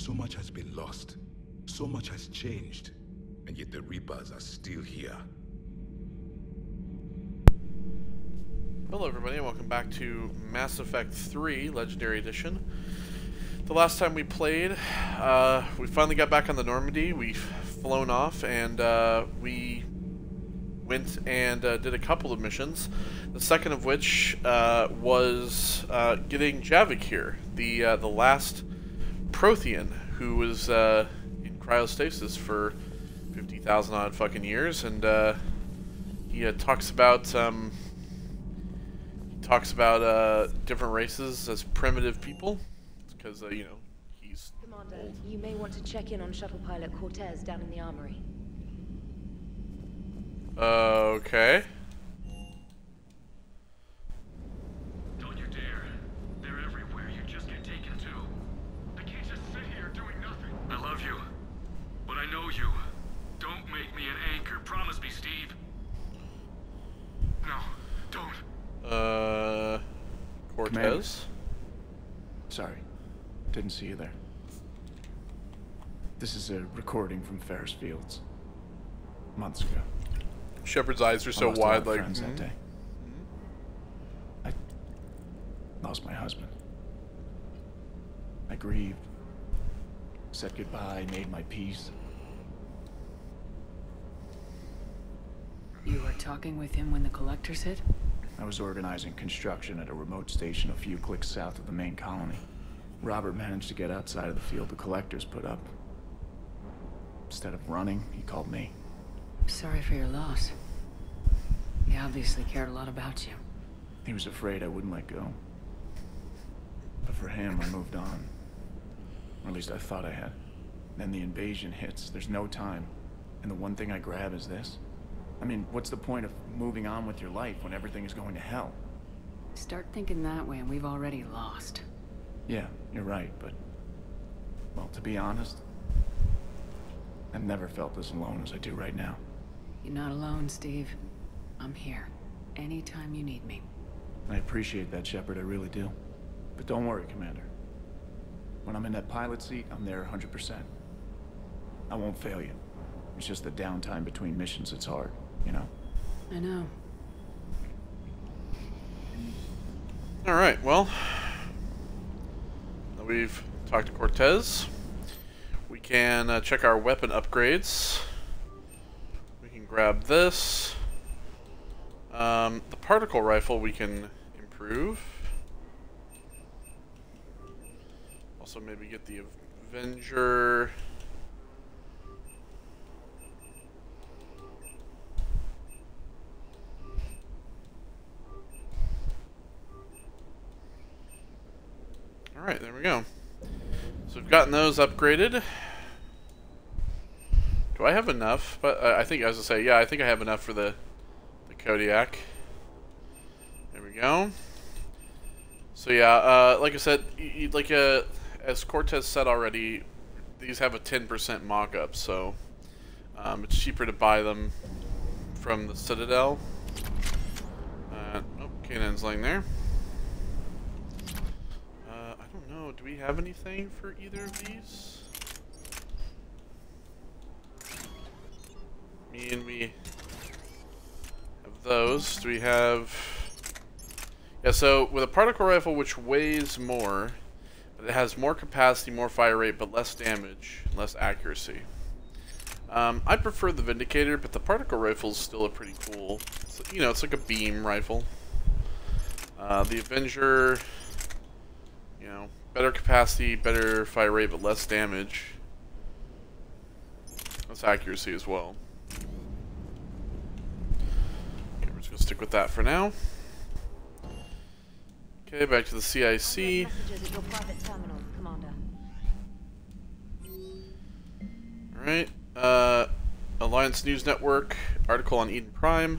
So much has been lost. So much has changed. And yet the Reapers are still here. Hello everybody and welcome back to Mass Effect 3 Legendary Edition. The last time we played, we finally got back on the Normandy. We've flown off and we went and did a couple of missions. The second of which was getting Javik here, the last Prothean who was in cryostasis for 50,000 odd fucking years, and he talks about different races as primitive people, because you know, he's Commander, old. you may want to check in on shuttle pilot Cortez down in the armory. Okay. Don't you dare. They're everywhere. You just get taken too. I can't just sit here doing nothing. I love you, but I know you. Don't make me an anchor. Promise me, Steve. No, don't. Cortez? Commander. Sorry, didn't see you there. This is a recording from Ferris Fields. Months ago. Shepard's eyes are I so lost a lot wide, of like... friends that day. I lost my husband. I grieved, said goodbye, made my peace. You were talking with him when the collectors hit? I was organizing construction at a remote station a few clicks south of the main colony. Robert managed to get outside of the field the collectors put up. Instead of running, he called me. Sorry for your loss. He obviously cared a lot about you. He was afraid I wouldn't let go. But for him, I moved on. Or at least I thought I had. Then the invasion hits, there's no time. And the one thing I grab is this. I mean, what's the point of moving on with your life when everything is going to hell? Start thinking that way and we've already lost. Yeah, you're right, but... well, to be honest, I've never felt as alone as I do right now. You're not alone, Steve. I'm here. Anytime you need me. I appreciate that, Shepard, I really do. But don't worry, Commander. When I'm in that pilot seat, I'm there 100%. I won't fail you. It's just the downtime between missions that's hard, you know? I know. Alright, well... now we've talked to Cortez. We can check our weapon upgrades. We can grab this. The particle rifle we can improve. Also maybe get the Avenger. Alright, there we go. So we've gotten those upgraded. Do I have enough? But I think, as I say, yeah, I think I have enough for the Kodiak. There we go. So yeah, like I said, as Cortez said already, these have a 10% mock-up, so it's cheaper to buy them from the Citadel. Oh, Kanan's laying there. I don't know, do we have anything for either of these? We have those. Do we have... yeah, so with a particle rifle which weighs more, but it has more capacity, more fire rate, but less damage, less accuracy. I prefer the Vindicator, but the particle rifle is still a pretty cool... you know, it's like a beam rifle. The Avenger, you know, better capacity, better fire rate, but less damage. Less accuracy as well. Okay, we're just going to stick with that for now. Okay, back to the CIC. Messages at your private terminal, Commander. Alright, Alliance News Network, article on Eden Prime.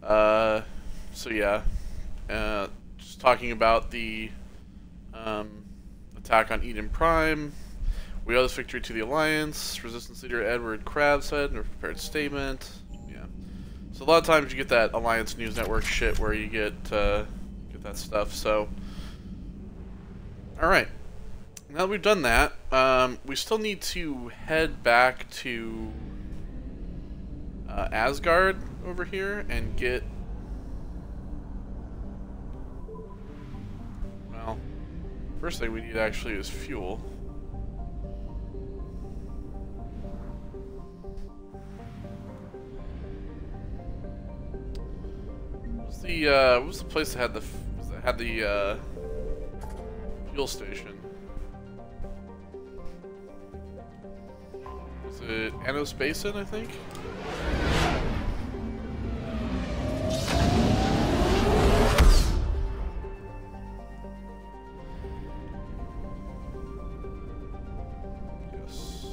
So yeah, just talking about the attack on Eden Prime. We owe this victory to the Alliance. Resistance leader Edward Crabbe said in a prepared statement. Yeah. So a lot of times you get that Alliance News Network shit where you get that stuff. So, all right. now that we've done that, we still need to head back to Asgard over here and get... Well, first thing we need actually is fuel. What was the place that had the fuel station? Was it Anos Basin, I think? Yes.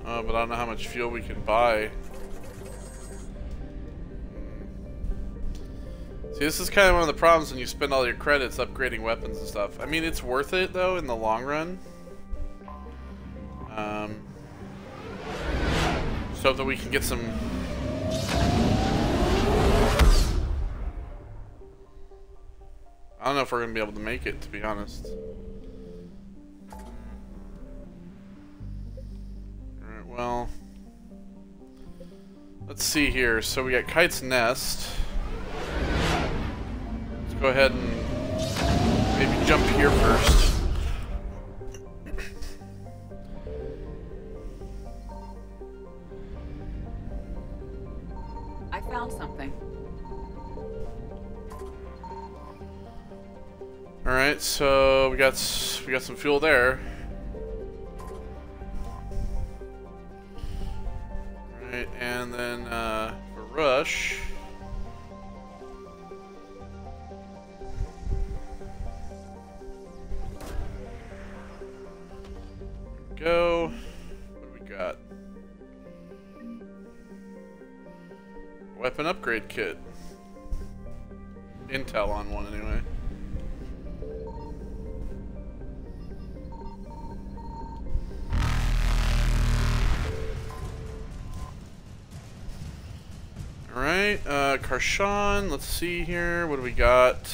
But I don't know how much fuel we can buy. See, this is kind of one of the problems when you spend all your credits upgrading weapons and stuff. I mean, it's worth it, though, in the long run. So that we can get some... I don't know if we're going to be able to make it, to be honest. Alright, well... Let's see here. So we got Kite's Nest. Let's go ahead and maybe jump here first. I found something. All right, so we got some fuel there. All right, and then for rush. Go. What do we got? Weapon upgrade kit. Intel on one anyway. Alright, Karshan, let's see here. What do we got?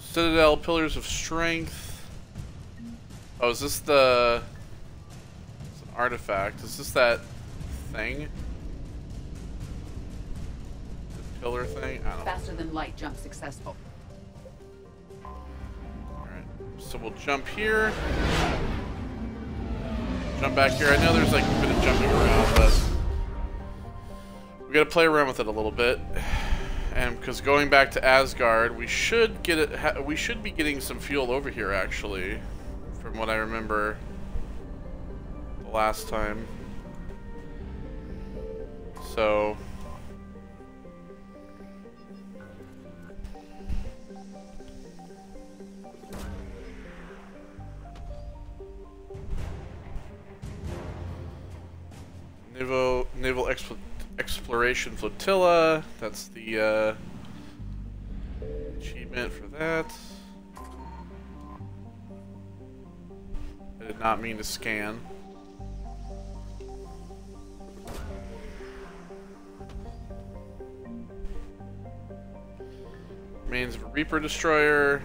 Citadel, Pillars of Strength. Oh, is this the... It's an artifact. Is this that thing? The pillar thing? I don't know. Faster than light jump successful. Alright, so we'll jump here. Jump back here. I know there's like a bit of jumping around, but... we gotta play around with it a little bit. And because going back to Asgard, we should get it. We should be getting some fuel over here, actually, from what I remember the last time. So, naval exploration flotilla. That's the achievement for that. I did not mean to scan. Remains of a Reaper destroyer.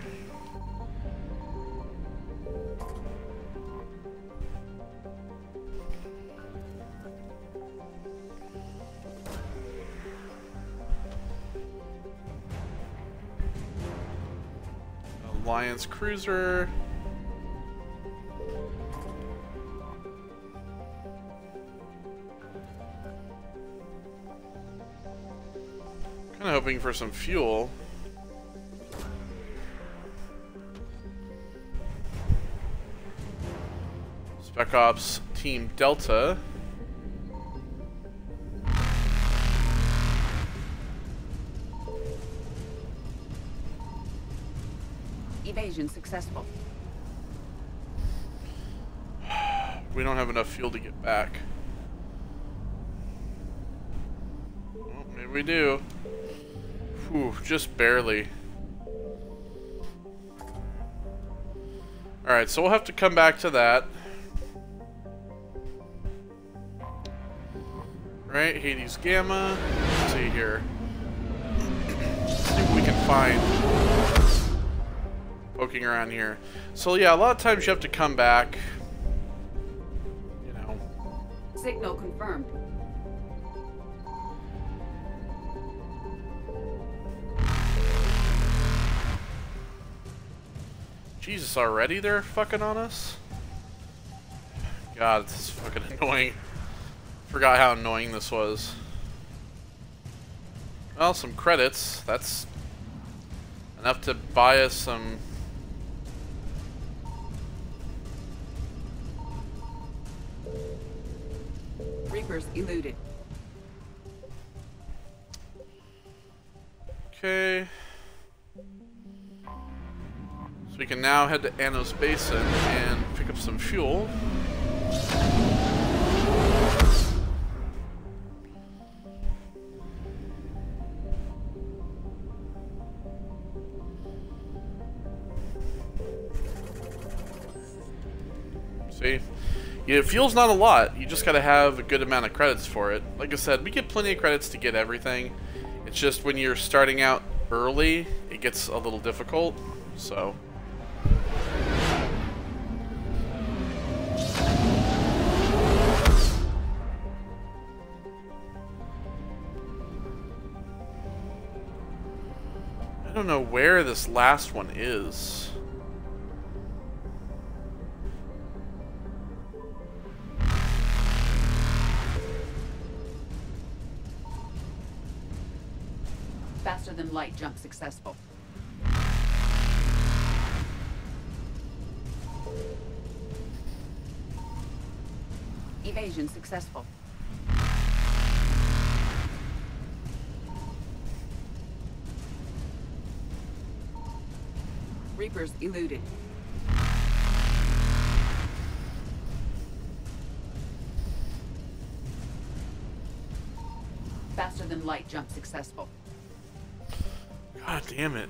Alliance cruiser. Kind of hoping for some fuel. Spec Ops Team Delta. Evasion successful. We don't have enough fuel to get back. Well, maybe we do. Whew, just barely. Alright, so we'll have to come back to that. Right, Hades Gamma. Let's see here. Let's see what we can find poking around here. So yeah, a lot of times you have to come back. You know. Signal confirmed. Jesus, already they're fucking on us? God, this is fucking annoying. Forgot how annoying this was. Well, some credits. That's enough to buy us some... Reapers eluded. Okay. So we can now head to Annos Basin and pick up some fuel. See? Yeah, fuel's not a lot. You just gotta have a good amount of credits for it. Like I said, we get plenty of credits to get everything. It's just when you're starting out early, it gets a little difficult. So... I don't know where this last one is. Faster than light jump successful. Evasion successful. Reapers eluded. Faster than light jump successful. God damn it.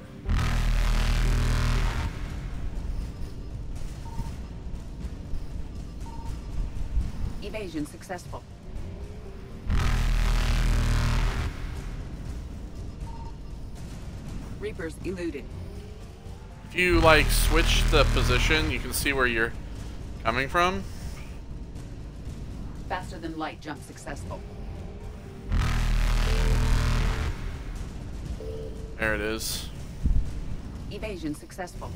Evasion successful. Reapers eluded. If you like switch the position, you can see where you're coming from. Faster than light jump successful. There it is. Evasion successful.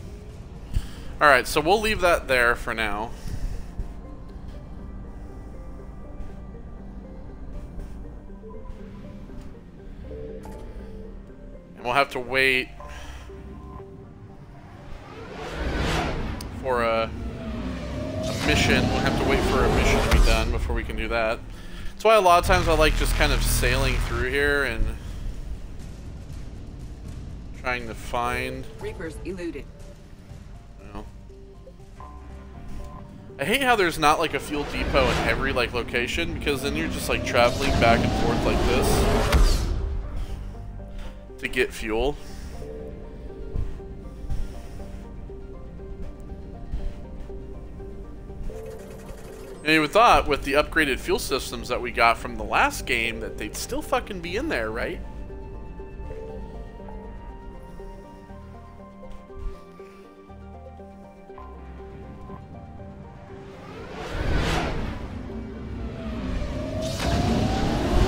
Alright, so we'll leave that there for now. And we'll have to wait for a mission. We'll have to wait for a mission to be done before we can do that. That's why a lot of times I like just kind of sailing through here and trying to find... Reapers eluded. You know. I hate how there's not like a fuel depot in every like location, because then you're just like traveling back and forth like this to get fuel. And you would thought with the upgraded fuel systems that we got from the last game that they'd still fucking be in there, right?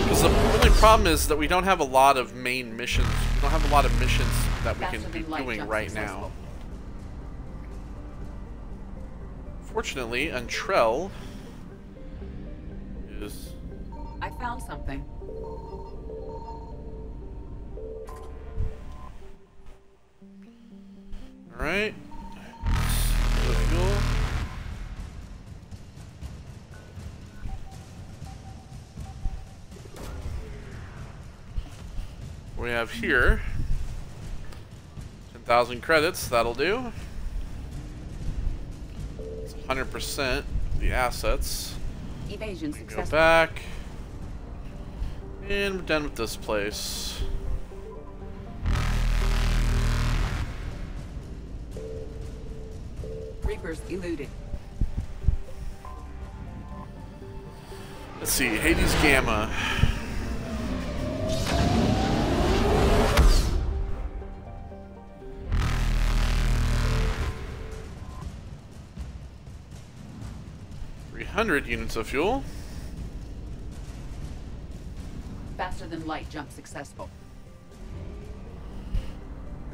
Because the only problem is that we don't have a lot of main missions. We don't have a lot of missions that we can be doing right now. Fortunately, Untrell is... I found something. Alright. The fuel. We have here 10,000 credits, that'll do. 100% the assets. Evasion Go successful. back. And we're done with this place. Reapers eluded. Let's see, Hades Gamma. Units of fuel. Faster than light jump successful.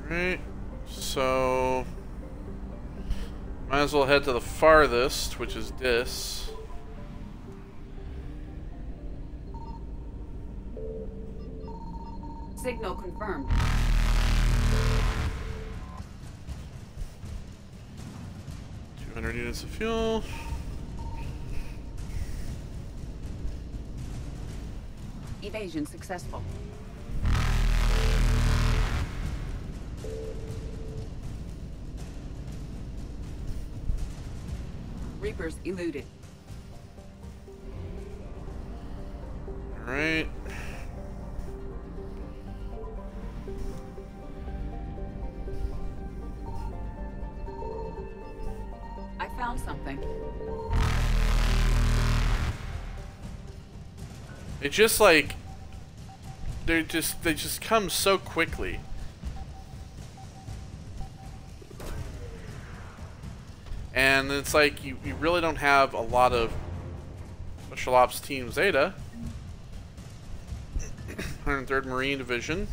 Alright, so might as well head to the farthest, which is this. Signal confirmed. 200 units of fuel. Evasion successful. Reapers eluded. Alright. I found something. It just like they just come so quickly. And it's like you really don't have a lot of Special Ops Team Zeta. 103rd Marine Division.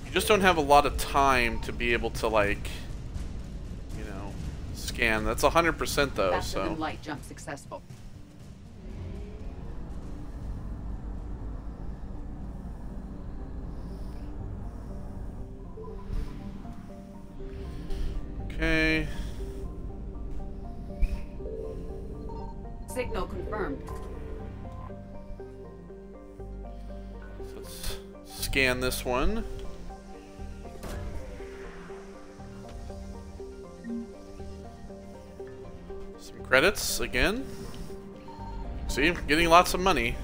You just don't have a lot of time to be able to, like, you know, scan. That's 100% though, Faster so. than light jump successful. Okay. Signal confirmed. So let's scan this one. Some credits again. See, getting lots of money.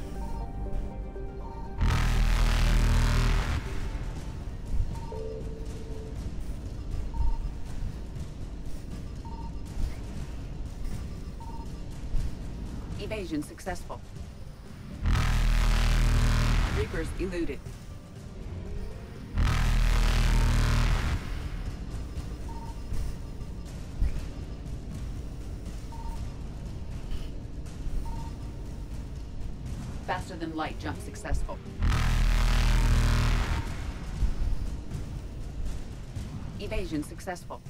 Evasion successful. Reapers eluded. Faster than light jump successful. Evasion successful.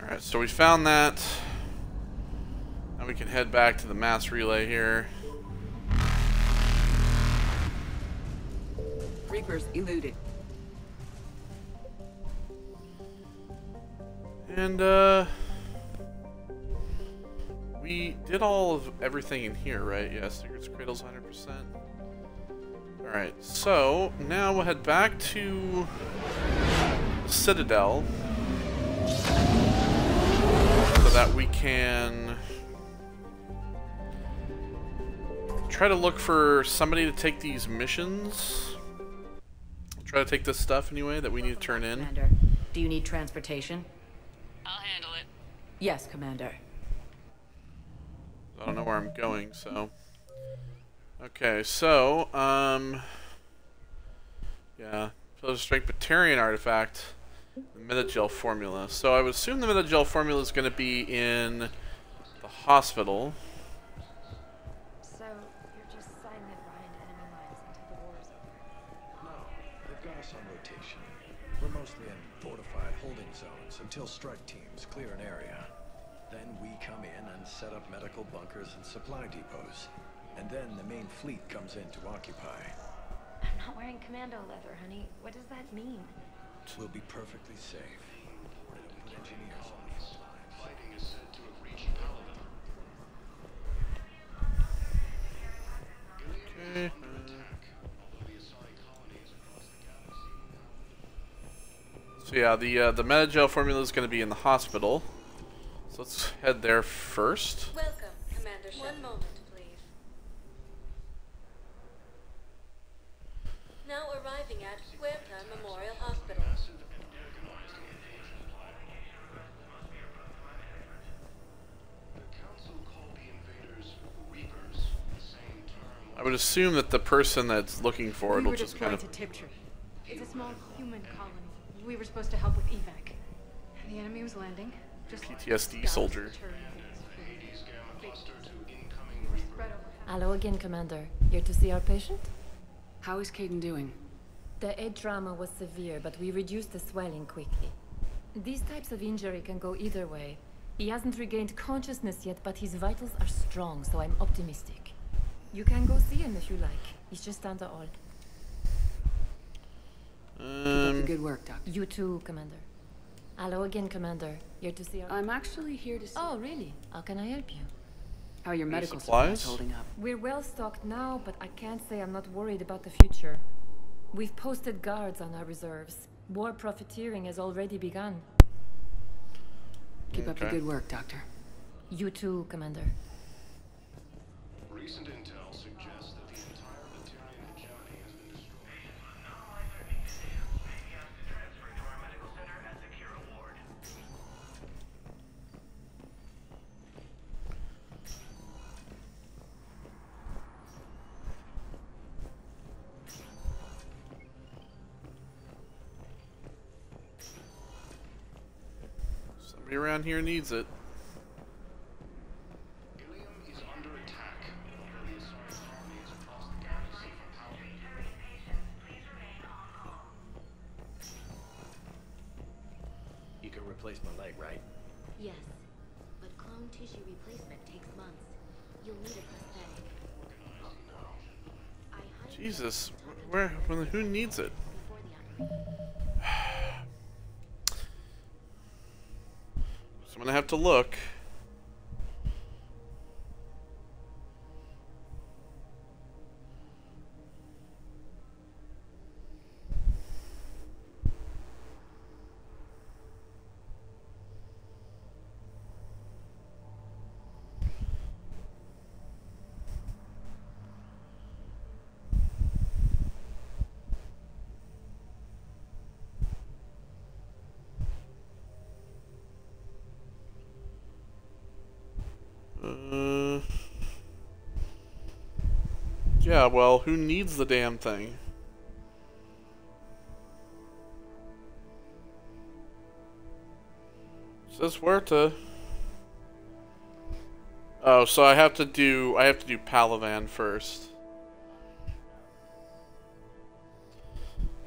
Alright, so we found that. Now we can head back to the mass relay here. Reapers eluded. And we did all of everything in here, right? Yeah, Secrets Cradle's 100%. Alright, so now we'll head back to Citadel so that we can try to look for somebody to take these missions. Try to take this stuff anyway that we need to turn in. Commander, do you need transportation? I'll handle it. Yes, Commander. I don't know where I'm going, so. Okay, so, yeah. So straight Batarian artifact. The Metagel formula. So I would assume the Metagel formula is going to be in the hospital. So, you're just silent behind enemy lines until the war is over? No, they've got us on rotation. We're mostly in fortified holding zones until strike teams clear an area. Then we come in and set up medical bunkers and supply depots. And then the main fleet comes in to occupy. I'm not wearing commando leather, honey. What does that mean? We'll be perfectly safe. We're gonna put engineers on the front lines. Fighting is said to have reached Paladin. Okay. So yeah, the Metagel formula is going to be in the hospital. So let's head there first. Welcome, Commander Shepard. 1 moment, please. Now arriving at Huerta Memorial Hospital. The Council called the invaders Reapers, saying I would assume that the person that's looking for it will just kind of... to Tiptree. It's a small human colony. We were supposed to help with evac. The enemy was landing. Just PTSD soldier. Hello again, Commander. Here to see our patient? How is Caden doing? The head trauma was severe, but we reduced the swelling quickly. These types of injury can go either way. He hasn't regained consciousness yet, but his vitals are strong, so I'm optimistic. You can go see him if you like. He's just down the hall. Keep up the good work, Doctor. You too, Commander. Hello again, Commander. Here to see our... I'm actually here to see... Oh, really? How can I help you? How are your medical supplies holding up? We're well stocked now, but I can't say I'm not worried about the future. We've posted guards on our reserves. War profiteering has already begun. Keep up the good work, Doctor. You too, Commander. Recent intel suggests that the entire Batarian hegemony has been destroyed. Somebody around here needs it. You can replace my leg, right? Yes, but clone tissue replacement takes months. You'll need a prosthetic. Jesus, who needs it? So I'm gonna have to look. Yeah, well, who needs the damn thing? Says where to. Oh, so I have to do Palavan first.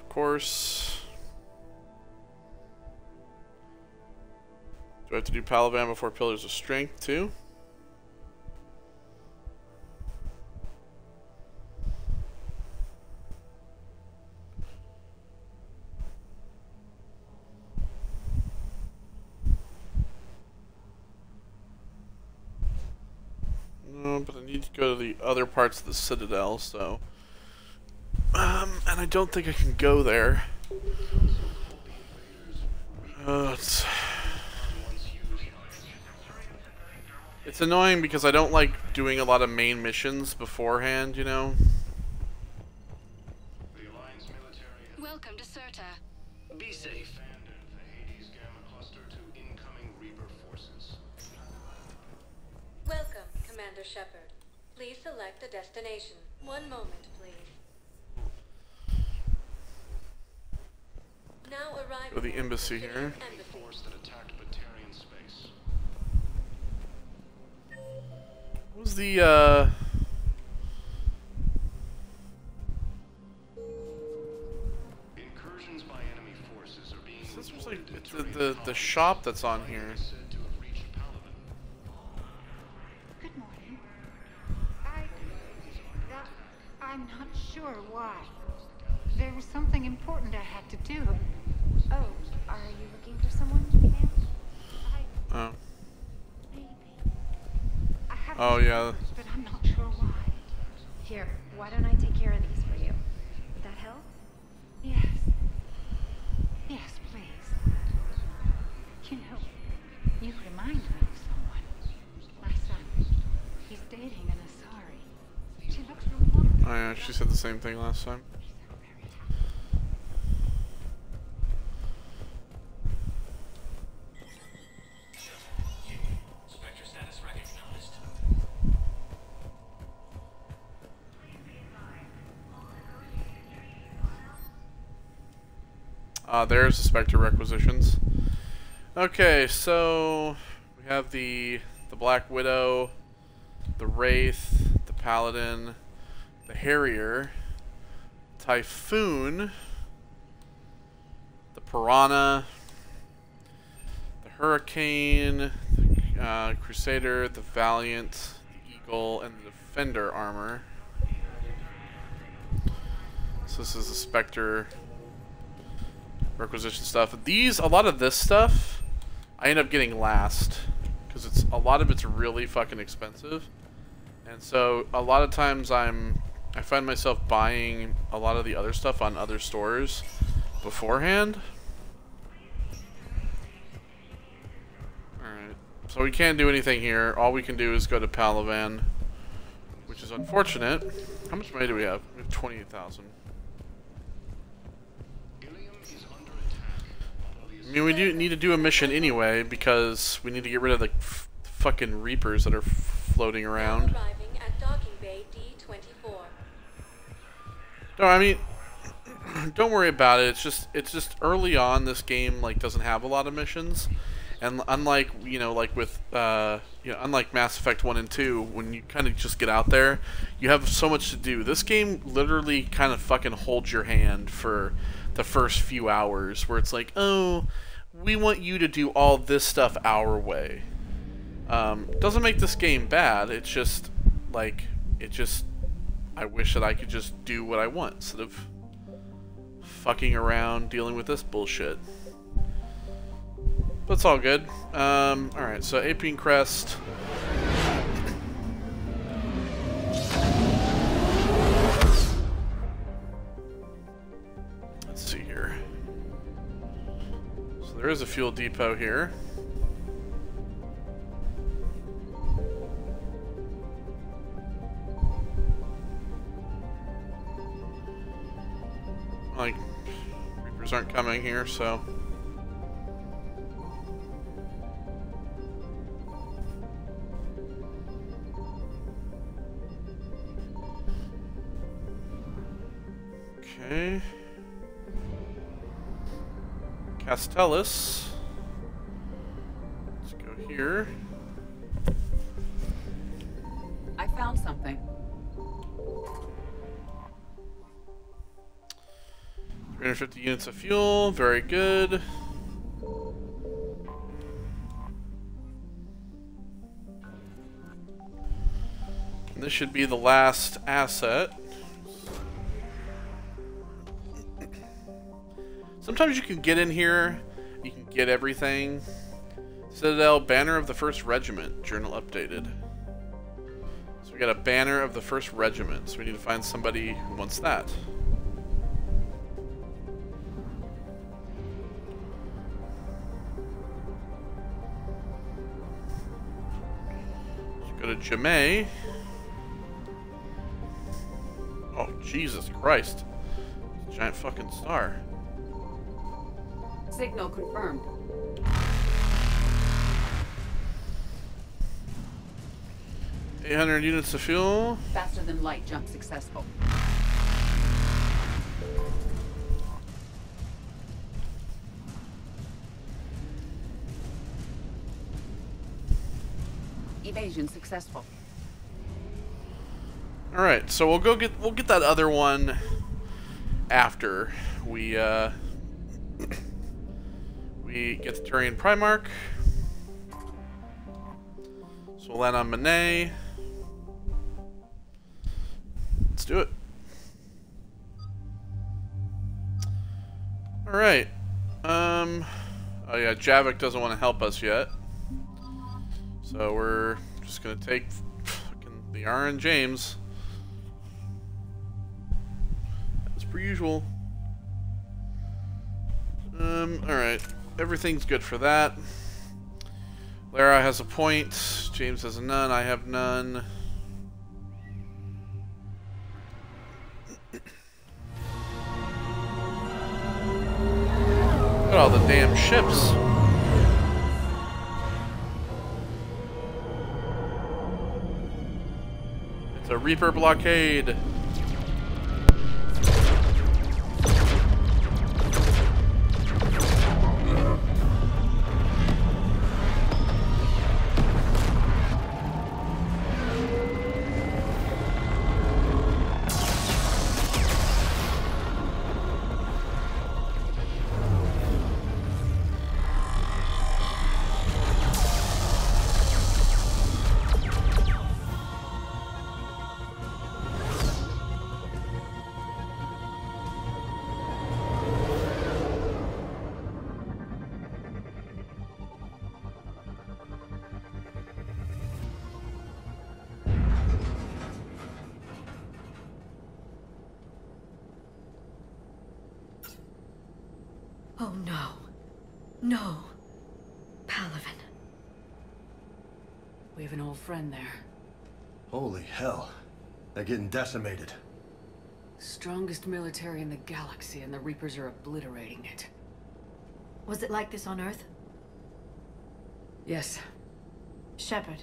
Of course. Do I have to do Palavan before Pillars of Strength too? But I need to go to the other parts of the Citadel, so... and I don't think I can go there. It's annoying because I don't like doing a lot of main missions beforehand, you know? Welcome to Serta. Be safe. The Hades Gamma Cluster to incoming Reaper forces. Welcome, Commander Shepard. Please select a destination. One moment, please. Now arrive Go to the embassy here. Force that attacked Batarian space. What was the, Incursions by enemy forces are being This was like the shop that's on here. Good morning. I'm not sure why. There was something important I had to do. Oh, are you looking for someone, ma'am? Oh. Maybe. I have Oh, yeah. but I'm not sure why. Here, why don't I take care of these for you? Would that help? Yes. Yes, please. You know, you remind me of someone. My son. He's dating an Asari. She looks remarkable. Oh yeah, she said the same thing last time. There's the Spectre requisitions. Okay, so we have the Black Widow, the Wraith, the Paladin, the Harrier, Typhoon, the Piranha, the Hurricane, the Crusader, the Valiant, the Eagle, and the Defender armor. So this is the Spectre requisition stuff. A lot of this stuff, I end up getting last because a lot of it's really fucking expensive, and so a lot of times I find myself buying a lot of the other stuff on other stores beforehand. Alright, so we can't do anything here. All we can do is go to Palavan, which is unfortunate. How much money do we have? We have 28,000. I mean, we do need to do a mission anyway, because we need to get rid of the fucking Reapers that are floating around. Arriving at docking bay D24. No, I mean, don't worry about it. It's just early on, this game like doesn't have a lot of missions, and unlike unlike Mass Effect 1 and 2, when you kind of just get out there, you have so much to do. This game literally kind of fucking holds your hand for the first few hours, where it's like, oh, we want you to do all this stuff our way. Doesn't make this game bad. It's just like, I wish that I could just do what I want instead of fucking around dealing with this bullshit. But it's all good. Alright, so Apian Crest. Let's see here. So there is a fuel depot here. Like, Reapers aren't coming here, so... Okay. Castellus. Let's go here. I found something. 350 units of fuel, very good. And this should be the last asset. Sometimes you can get in here, you can get everything. Citadel, Banner of the 1st Regiment, journal updated. So we got a Banner of the 1st Regiment, so we need to find somebody who wants that. Go to Jamay. Oh, Jesus Christ. It's a giant fucking star. Signal confirmed. $800 units of fuel. Faster than light jump successful. Evasion successful. All right, so we'll get that other one after we we get the Turian Primarch. So we'll land on Manet. Let's do it. All right. Oh yeah, Javik doesn't want to help us yet. So we're just gonna take fucking the R and James. As per usual. Alright. Everything's good for that. Lara has a point. James has none. I have none. Look at all the damn ships. It's a Reaper blockade. Oh no. No. Palaven. We have an old friend there. Holy hell. They're getting decimated. Strongest military in the galaxy, and the Reapers are obliterating it. Was it like this on Earth? Yes. Shepard.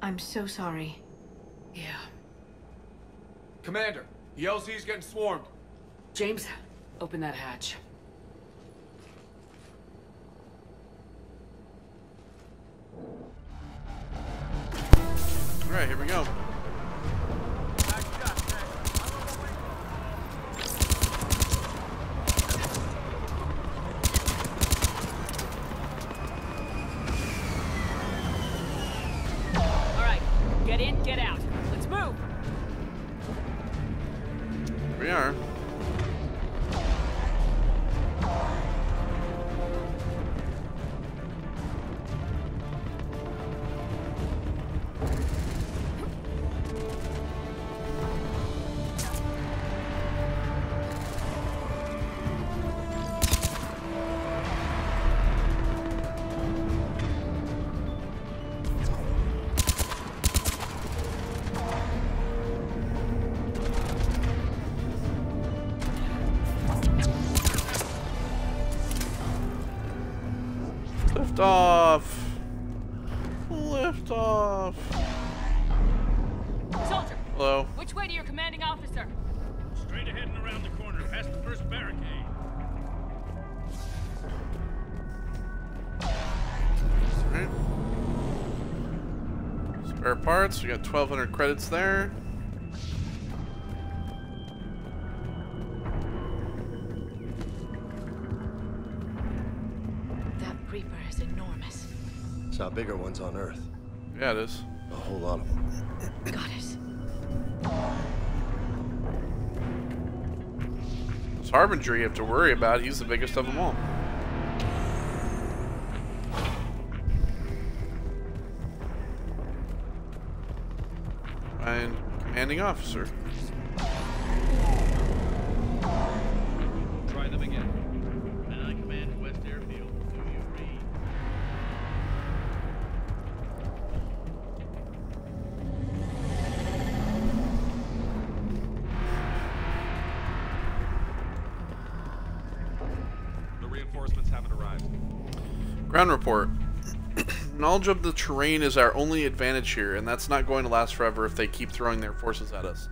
I'm so sorry. Yeah. Commander, the LZ's getting swarmed. James, open that hatch. Alright, here we go. Alright, get in, get out. Let's move! Here we are. Liftoff! Liftoff! Soldier! Hello. Which way to your commanding officer? Straight ahead and around the corner, past the first barricade. Alright. Spare parts, we got 1,200 credits there. That Reaper is enormous. Saw bigger ones on Earth. Yeah, it is. A whole lot of them. Got it. This Harbinger you have to worry about, he's the biggest of them all. And commanding officer. Try them again. And I command West Airfield. Do you read? The reinforcements haven't arrived. Ground report. Knowledge of the terrain is our only advantage here, and that's not going to last forever if they keep throwing their forces at us.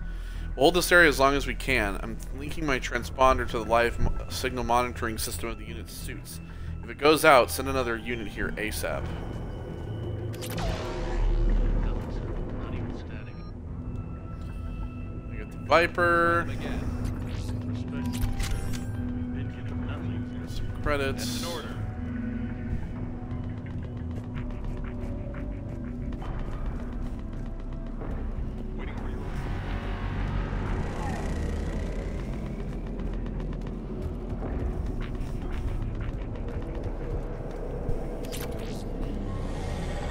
We'll hold this area as long as we can. I'm linking my transponder to the live signal monitoring system of the unit's suits. If it goes out, send another unit here ASAP. Not even static. We got the Viper. Some credits. That's an order.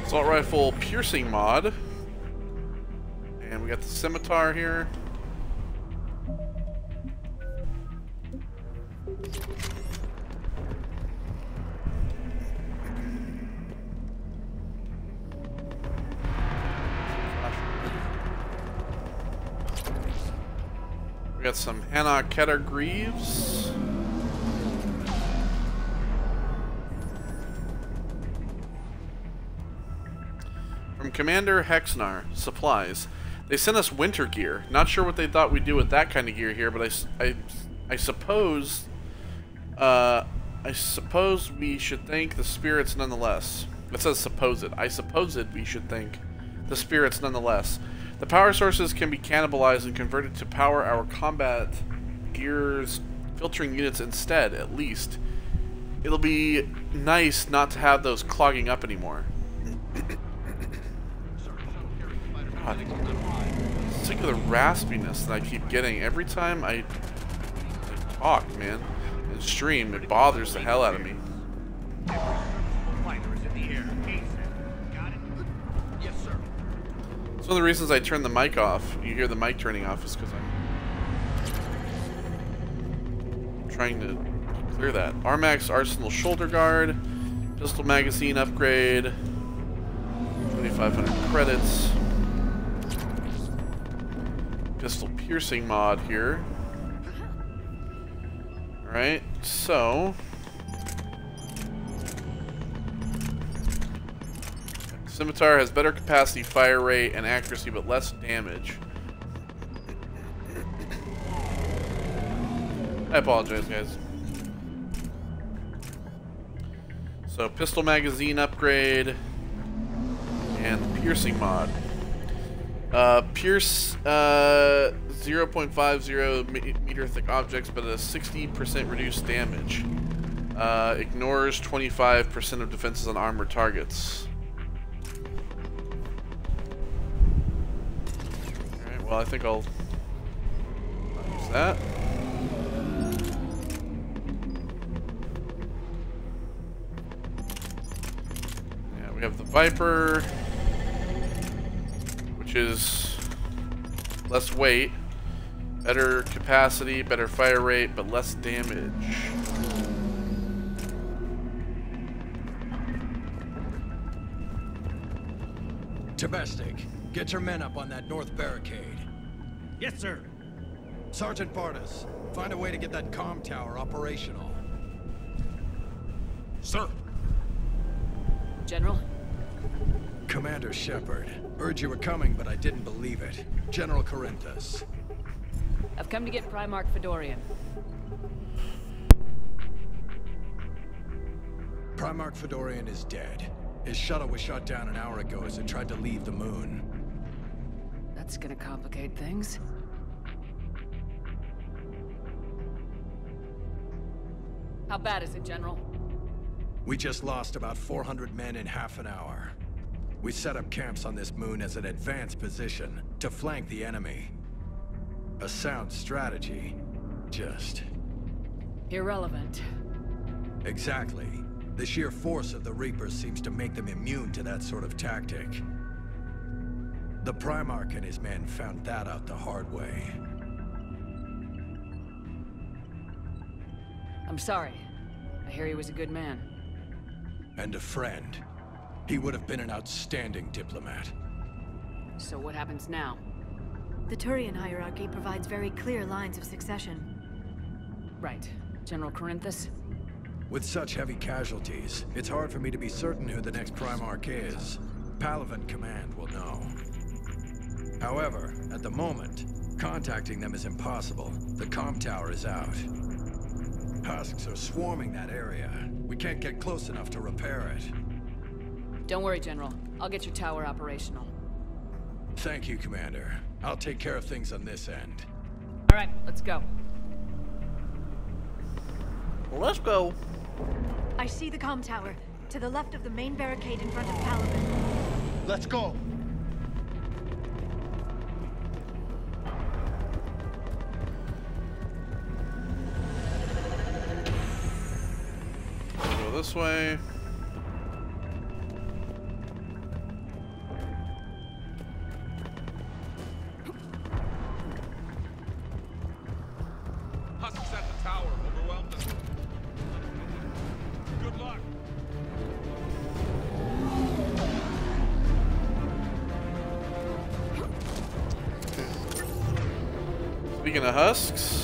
Assault rifle piercing mod. And we got the scimitar here. We got some Hannah Ketter Greaves. From Commander Hexnar, supplies. They sent us winter gear. Not sure what they thought we'd do with that kind of gear here, but I suppose we should thank the spirits nonetheless. It says supposed. I suppose we should thank the spirits nonetheless. The power sources can be cannibalized and converted to power our combat gear's filtering units instead, at least. It'll be nice not to have those clogging up anymore. God, sick of the raspiness that I keep getting every time I talk, man. And stream, it bothers the hell out of me. It's one of the reasons I turn the mic off. You hear the mic turning off is because I'm trying to Clear that. Armax Arsenal Shoulder Guard. Pistol magazine upgrade. 2,500 credits. Pistol piercing mod here. Alright, so... Scimitar has better capacity, fire rate, and accuracy, but less damage. I apologize, guys. So, pistol magazine upgrade and the piercing mod. Pierce 0.50 meter thick objects, but a 60% reduced damage. Ignores 25% of defenses on armored targets. Alright, well, I think I'll use that. We have the Viper, which is less weight, better capacity, better fire rate, but less damage. Domestic, get your men up on that north barricade. Yes, sir. Sergeant Bartas, find a way to get that comm tower operational. Sir. General? Commander Shepard. Heard you were coming, but I didn't believe it. General Corinthos. I've come to get Primarch Fedorian. Primarch Fedorian is dead. His shuttle was shot down an hour ago as it tried to leave the moon. That's gonna complicate things. How bad is it, General? We just lost about 400 men in half an hour. We set up camps on this moon as an advanced position to flank the enemy. A sound strategy, just... irrelevant. Exactly. The sheer force of the Reapers seems to make them immune to that sort of tactic. The Primarch and his men found that out the hard way. I'm sorry. I hear he was a good man. And a friend. He would have been an outstanding diplomat. So what happens now? The Turian hierarchy provides very clear lines of succession. Right. General Corinthos? With such heavy casualties, it's hard for me to be certain who the next Primarch is. Palaven Command will know. However, at the moment, contacting them is impossible. The comm tower is out. Husks are swarming that area. We can't get close enough to repair it. Don't worry, General. I'll get your tower operational. Thank you, Commander. I'll take care of things on this end. All right, let's go. Well, let's go. I see the comm tower, to the left of the main barricade in front of Palaven. Let's go. Go this way. Husks at the tower. Overwhelmed them. Good luck. Speaking of husks.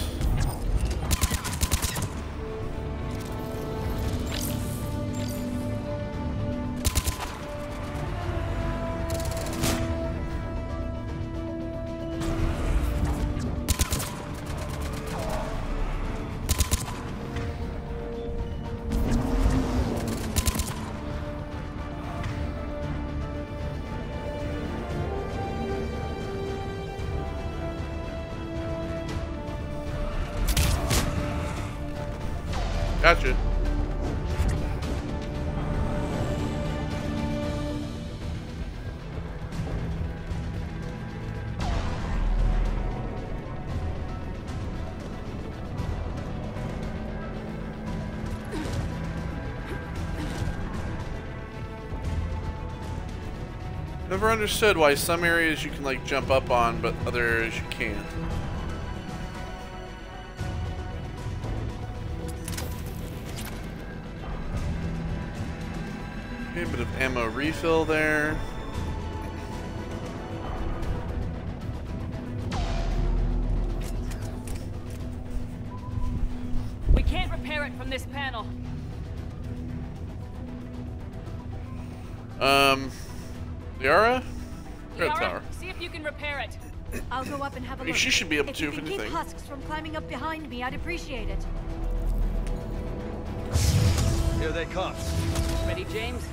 Gotcha. Never understood why some areas you can like jump up on, but other areas you can't. Okay, a bit of ammo refill there. We can't repair it from this panel. Liara? Liara, see if you can repair it. I'll go up and have a look. She should be able to, if If you can anything. keep husks from climbing up behind me, I'd appreciate it. Here they come. Ready, James?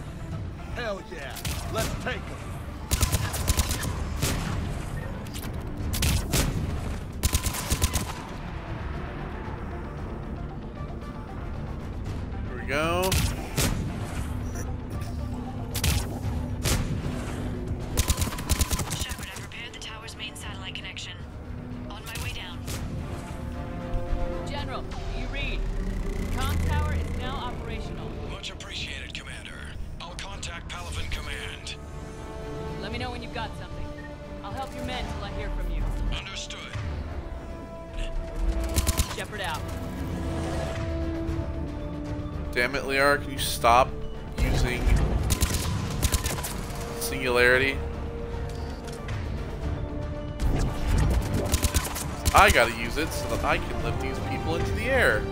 Hell yeah. Let's take them. Here we go. Shepard, I've repaired the tower's main satellite connection. On my way down. General, do you read? The comm tower is now operational. Much appreciated, Commander. I'll contact Palaven Command. Let me know when you've got something. I'll help your men till I hear from you. Understood. Shepard out. Damn it, Liara, can you stop using singularity? I gotta use it so that I can lift these people into the air.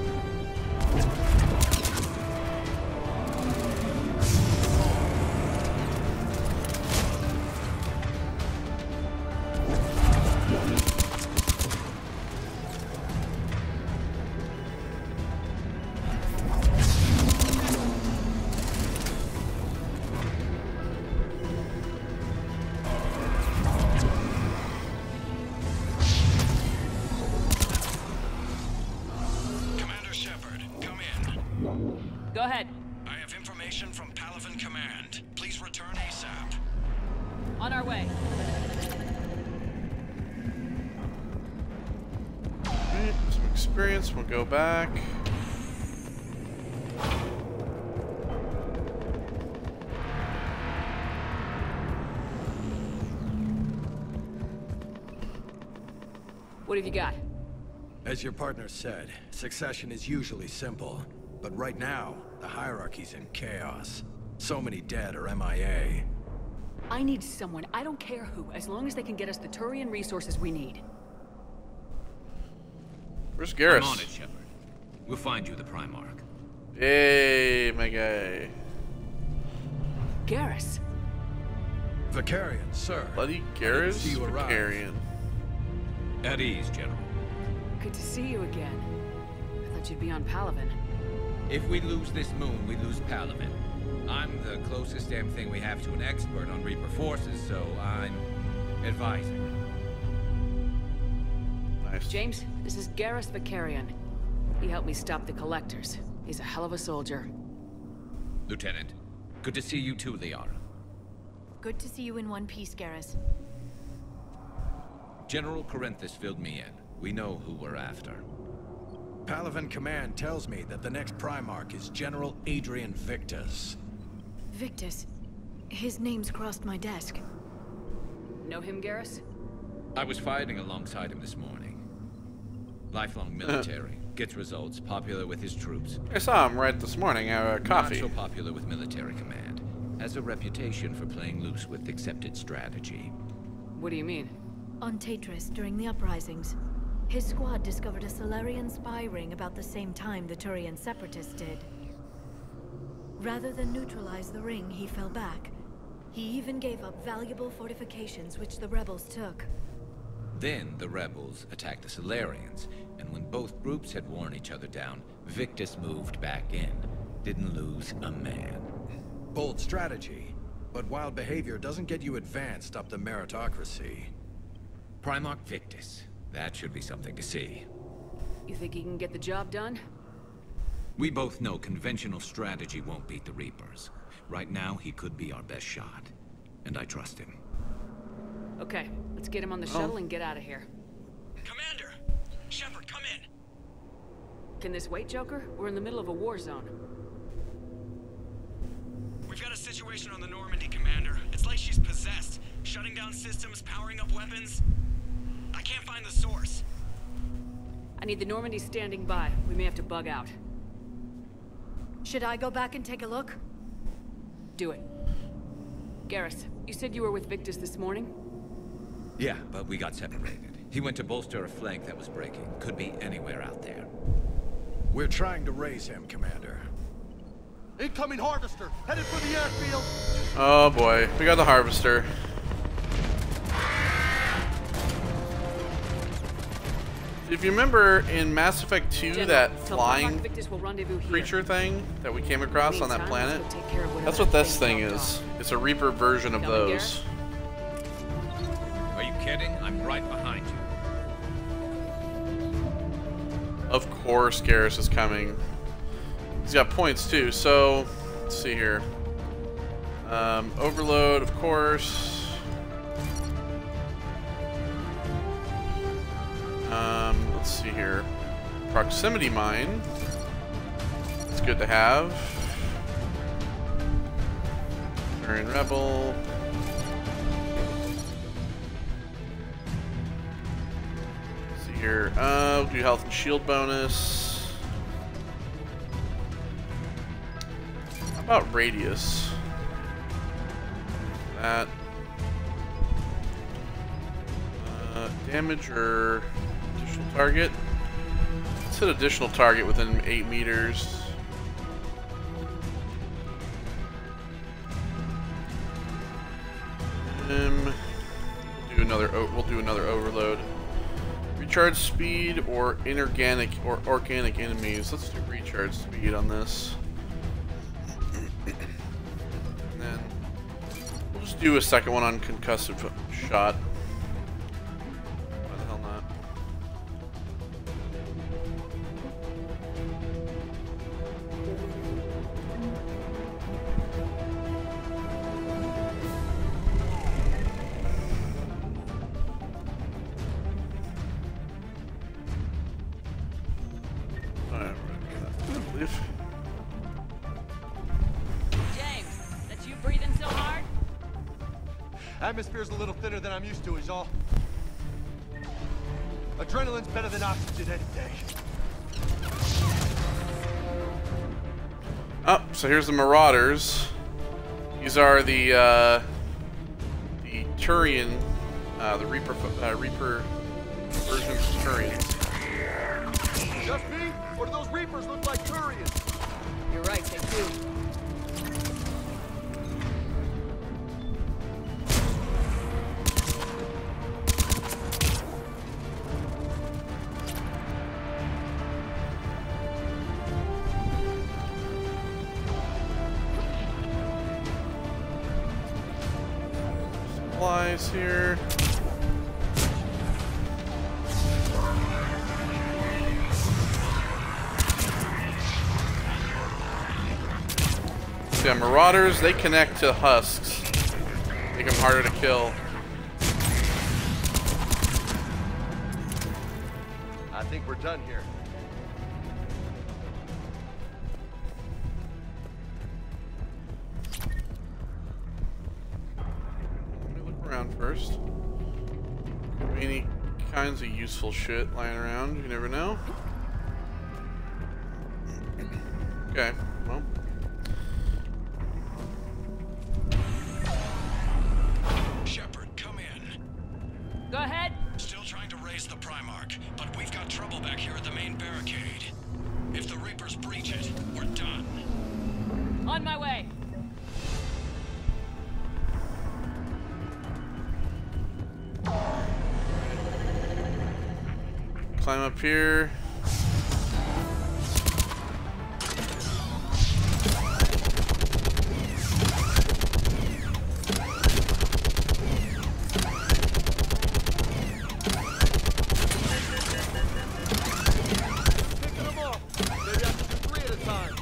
Commander Shepard, come in. Go ahead. I have information from Palaven Command. Please return ASAP. On our way. Alright, some experience, we'll go back. What have you got? As your partner said, succession is usually simple. But right now, the hierarchy's in chaos. So many dead or MIA. I need someone, I don't care who, as long as they can get us the Turian resources we need. Where's Garrus? I'm on it, Shepard. We'll find you the Primarch. Hey, my guy. Garrus? Vicarian, sir. Bloody Garrus? Vicarian. At ease, General. Good to see you again. I thought you'd be on Palaven. If we lose this moon, we lose Palaven. I'm the closest damn thing we have to an expert on Reaper forces, so I'm advising. Nice. James, this is Garrus Vicarian. He helped me stop the Collectors. He's a hell of a soldier. Lieutenant, good to see you too, Liara. Good to see you in one piece, Garrus. General Corinthos filled me in. We know who we're after. Palaven Command tells me that the next Primarch is General Adrian Victus. Victus. His name's crossed my desk. Know him, Garrus? I was fighting alongside him this morning. Lifelong military, gets results, popular with his troops. I saw him right this morning at coffee. Not so popular with military command. Has a reputation for playing loose with accepted strategy. What do you mean? On Tatris, during the uprisings, his squad discovered a Solarian spy ring about the same time the Turian separatists did. Rather than neutralize the ring, he fell back. He even gave up valuable fortifications which the rebels took. Then the rebels attacked the Solarians, and when both groups had worn each other down, Victus moved back in. Didn't lose a man. Bold strategy, but wild behavior doesn't get you advanced up the meritocracy. Primarch Victus. That should be something to see. You think he can get the job done? We both know conventional strategy won't beat the Reapers. Right now, he could be our best shot. And I trust him. Okay, let's get him on the shuttle and get out of here. Commander! Shepard, come in! Can this wait, Joker? We're in the middle of a war zone. We've got a situation on the Normandy, Commander. It's like she's possessed. Shutting down systems, powering up weapons. I can't find the source. I need the Normandy standing by. We may have to bug out. Should I go back and take a look? Do it. Garrus, you said you were with Victus this morning? Yeah, but we got separated. He went to bolster a flank that was breaking. Could be anywhere out there. We're trying to raise him, Commander. Incoming harvester, headed for the airfield. Oh boy, we got the harvester. If you remember in Mass Effect 2, General, that tell flying Victus will rendezvous here. creature thing that we came across on that Meantime, planet, let's go take care of that's whatever what this thing thing dropped is. off. It's a Reaper version of Coming, those. Are you kidding? I'm right behind you. Of course Garrus is coming. He's got points too, so let's see here. Overload, of course. Let's see here. Proximity mine. It's good to have. Turian Rebel. Let's see here. We'll do health and shield bonus. How about radius? That. Damage or additional target? Let's hit additional target within 8 meters. We'll do another overload. Recharge speed or inorganic or organic enemies. Let's do recharge speed on this. And then we'll just do a second one on concussive shot. Why the hell not? James, that's you breathing so hard? Atmosphere's a little thinner than I'm used to, is all. Adrenaline's better than oxygen any day. Oh, so here's the Marauders. These are the Turian, the Reaper version of Turians. Just me? Or do those Reapers look like Turians? You're right, they do. Supplies here. Yeah, Marauders, they connect to husks. Make them harder to kill. I think we're done here. Let me look around first. Could be any kinds of useful shit lying around. You never know. Okay, well. Shepard, come in. Go ahead. Still trying to raise the Primarch, but we've got trouble back here at the main barricade. If the Reapers breach it, we're done. On my way. Climb up here. Picking them off. Maybe I can do 3 at a time.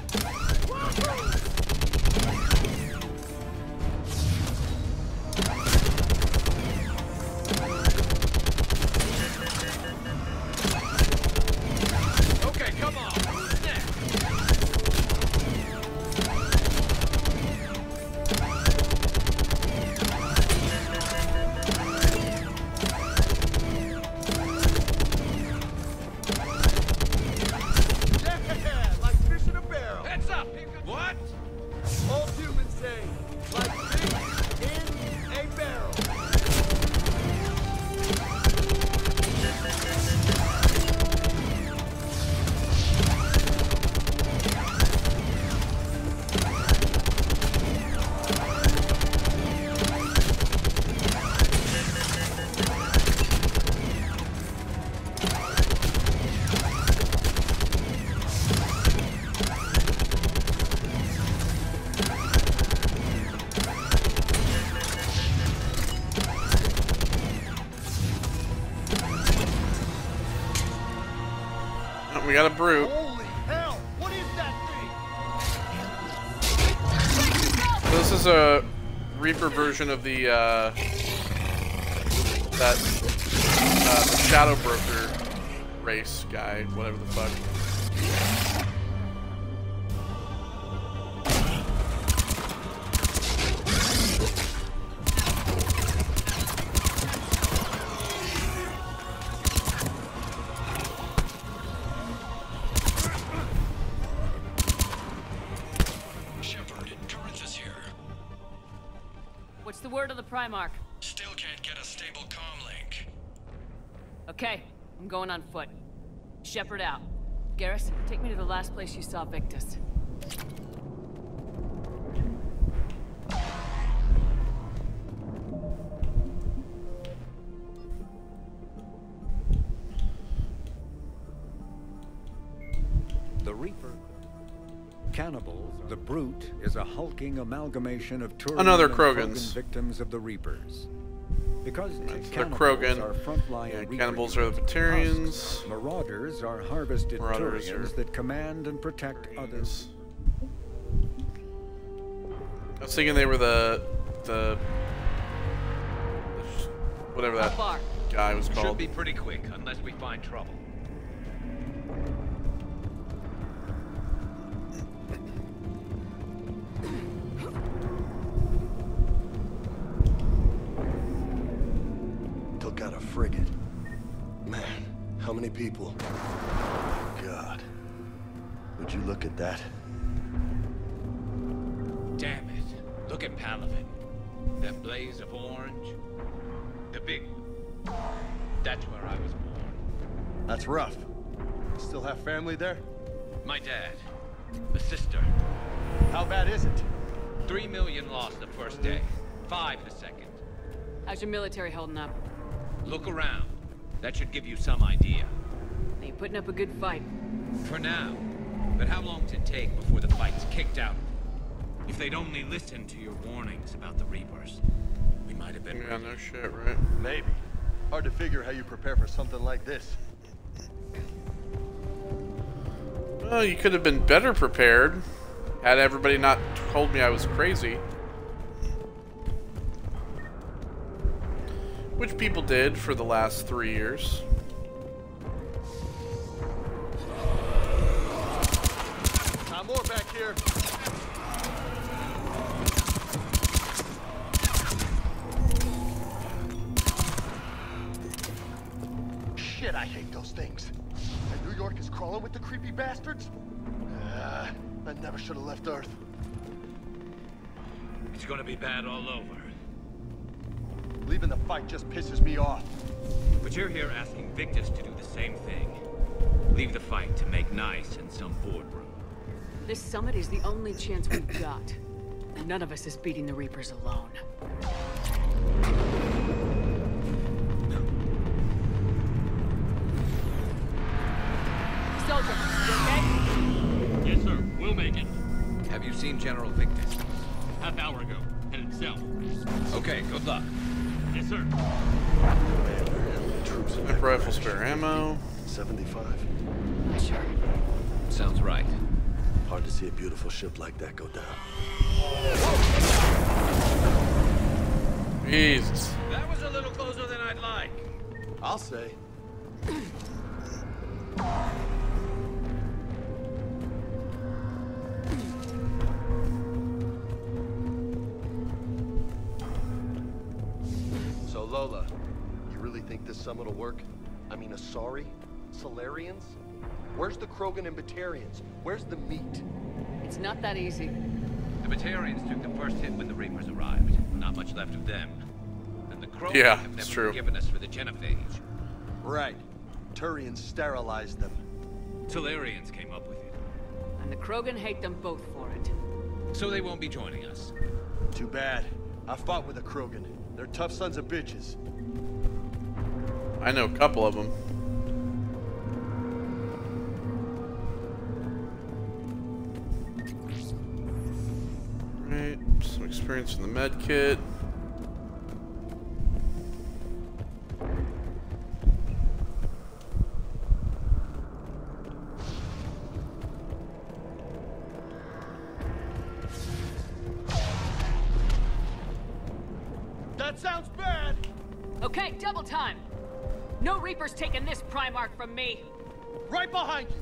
Oh, we got a brute. Holy hell! What is that thing? So this is a Reaper version of the the Shadow Broker race guy, whatever the fuck. Shepard, Corinthos here. What's the word of the Primarch? Still can't get a stable comm link. Okay, I'm going on foot. Shepard out. Garrus, take me to the last place you saw Victus. The Reaper. Cannibals, the Brute, is a hulking amalgamation of Turian Another and Krogans. victims of the Reapers. Because The cannibals Krogan. are frontline Yeah, Reaper cannibals are the units, Batarians. husks, Marauders are harvested Marauders Turians are that command and protect others. I was thinking they were the whatever that guy was Should called. be pretty quick, unless we find trouble. Took out a frigate. Man, how many people? God. Would you look at that? Damn it. Look at Palavin. That blaze of orange. The big one. That's where I was born. That's rough. Still have family there? My dad. A sister. How bad is it? 3 million lost the first day. 5 the second. How's your military holding up? Look around. That should give you some idea. Are you putting up a good fight? For now. But how long does it take before the fight's kicked out? If they'd only listened to your warnings about the Reapers, we might have been Yeah, ready. no shit, right? Maybe. Hard to figure how you prepare for something like this. Well, you could have been better prepared had everybody not told me I was crazy. Which people did for the last 3 years. Time more back here. Shit, I hate those things. And New York is crawling with the creepy bastards? I never should have left Earth. It's gonna be bad all over. Leaving the fight just pisses me off. But you're here asking Victus to do the same thing. Leave the fight to make nice in some boardroom. This summit is the only chance we've got. And none of us is beating the Reapers alone. Soldier, you okay? Yes, sir. We'll make it. Have you seen General Victus? Half hour ago. Headed south. Okay, good luck. Yes, sir. Troops in Sniper rifle, spare ammo. 75. Not sure. Sounds right. Hard to see a beautiful ship like that go down. Jesus. That was a little closer than I'd like. I'll say. So Lola, you really think this summit will work? I mean, Asari? Solarians? Where's the Krogan and Batarians? Where's the meat? It's not that easy. The Batarians took the first hit when the Reapers arrived. Not much left of them. And the Krogan Yeah, have it's never true. forgiven us for the genophage. Right. Turians sterilized them. Solarians came up with it. And the Krogan hate them both for it. So they won't be joining us. Too bad. I fought with a Krogan. They're tough sons of bitches. I know a couple of them. Right, some experience in the med kit. That sounds bad! Okay, double time! No Reapers taking this Primarch from me! Right behind you!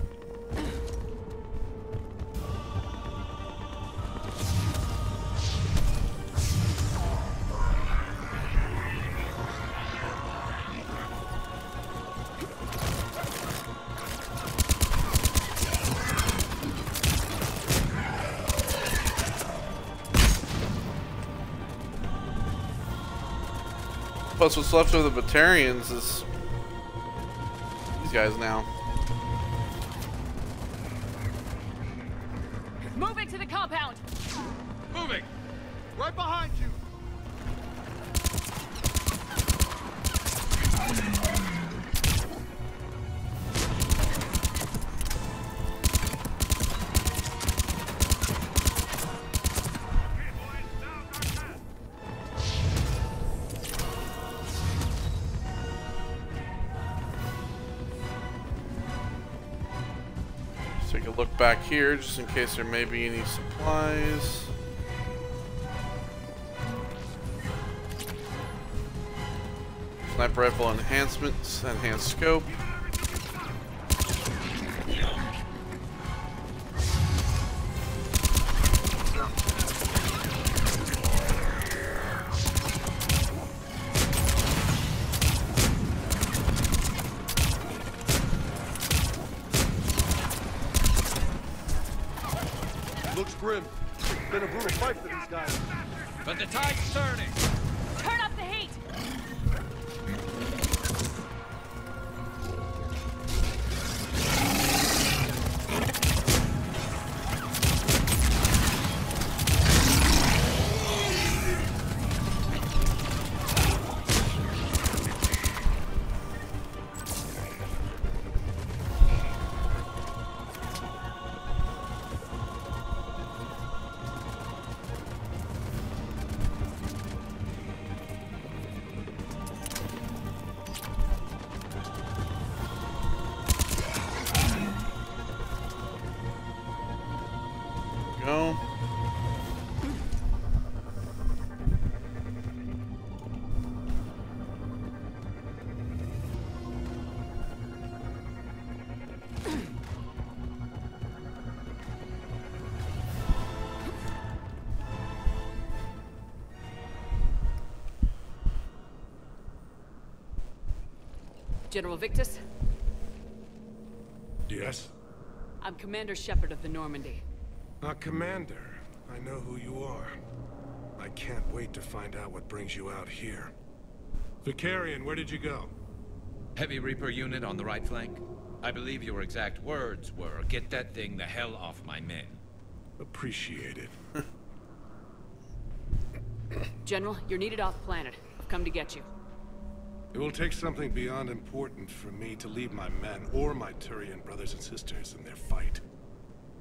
Plus, what's left of the Batarians is these guys now. Moving to the compound! Moving! Right behind you! Take a look back here just in case there may be any supplies. Sniper rifle enhancements, enhanced scope. Looks grim. It's been a brutal fight for these guys. But the tide's turning. Turn up the heat! Go. General Victus? Yes? I'm Commander Shepard of the Normandy. Commander, I know who you are. I can't wait to find out what brings you out here. Vicarian, where did you go? Heavy Reaper unit on the right flank. I believe your exact words were, "Get that thing the hell off my men." Appreciate it. General, you're needed off planet. I've come to get you. It will take something beyond important for me to leave my men or my Turian brothers and sisters in their fight.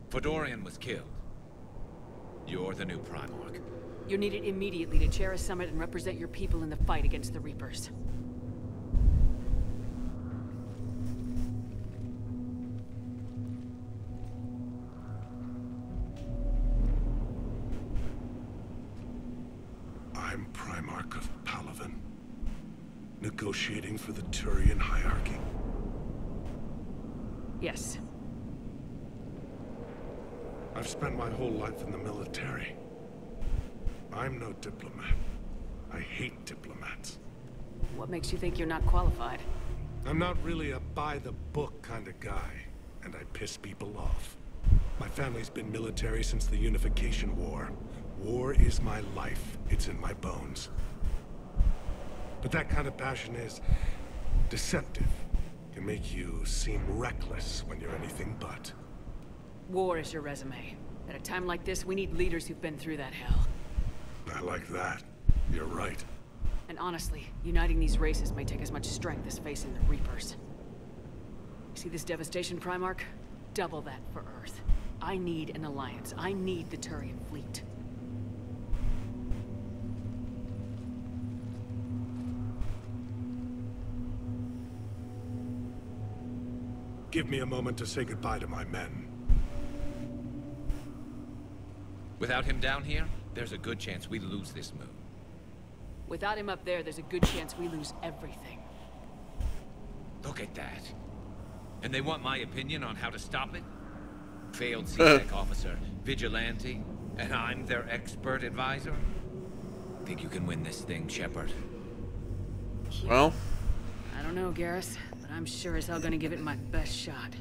Fodorian was killed. You're the new Primarch. You're needed immediately to chair a summit and represent your people in the fight against the Reapers. I'm Primarch of Palaven, negotiating for the Turian hierarchy. Yes. I've spent my whole life in the military. I'm no diplomat. I hate diplomats. What makes you think you're not qualified? I'm not really a by-the-book kind of guy, and I piss people off. My family's been military since the Unification War. War is my life. It's in my bones. But that kind of passion is deceptive. Can make you seem reckless when you're anything but. War is your resume. At a time like this, we need leaders who've been through that hell. I like that. You're right. And honestly, uniting these races may take as much strength as facing the Reapers. See this devastation, Primarch? Double that for Earth. I need an alliance. I need the Turian fleet. Give me a moment to say goodbye to my men. Without him down here, there's a good chance we lose this move. Without him up there, there's a good chance we lose everything. Look at that. And they want my opinion on how to stop it? Failed C-Sec officer, vigilante, and I'm their expert advisor? Think you can win this thing, Shepard? Well, I don't know, Garrus, but I'm sure as hell gonna give it my best shot.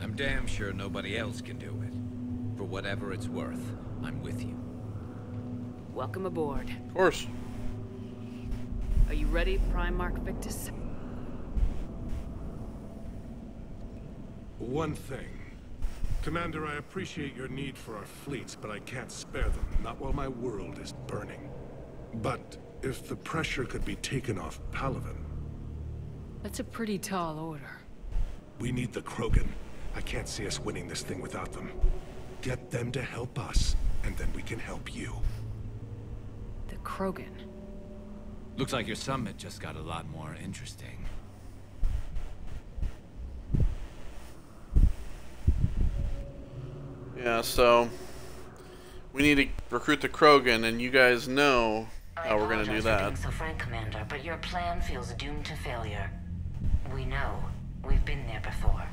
I'm damn sure nobody else can do it. For whatever it's worth, I'm with you. Welcome aboard. Of course. Are you ready, Primarch Victus? One thing. Commander, I appreciate your need for our fleets, but I can't spare them, not while my world is burning. But if the pressure could be taken off Palaven... That's a pretty tall order. We need the Krogan. I can't see us winning this thing without them. Get them to help us, and then we can help you. The Krogan? Looks like your summit just got a lot more interesting. Yeah, so we need to recruit the Krogan, and you guys know how we're going to do that. I apologize for being so frank, Commander, but your plan feels doomed to failure. We know. We've been there before.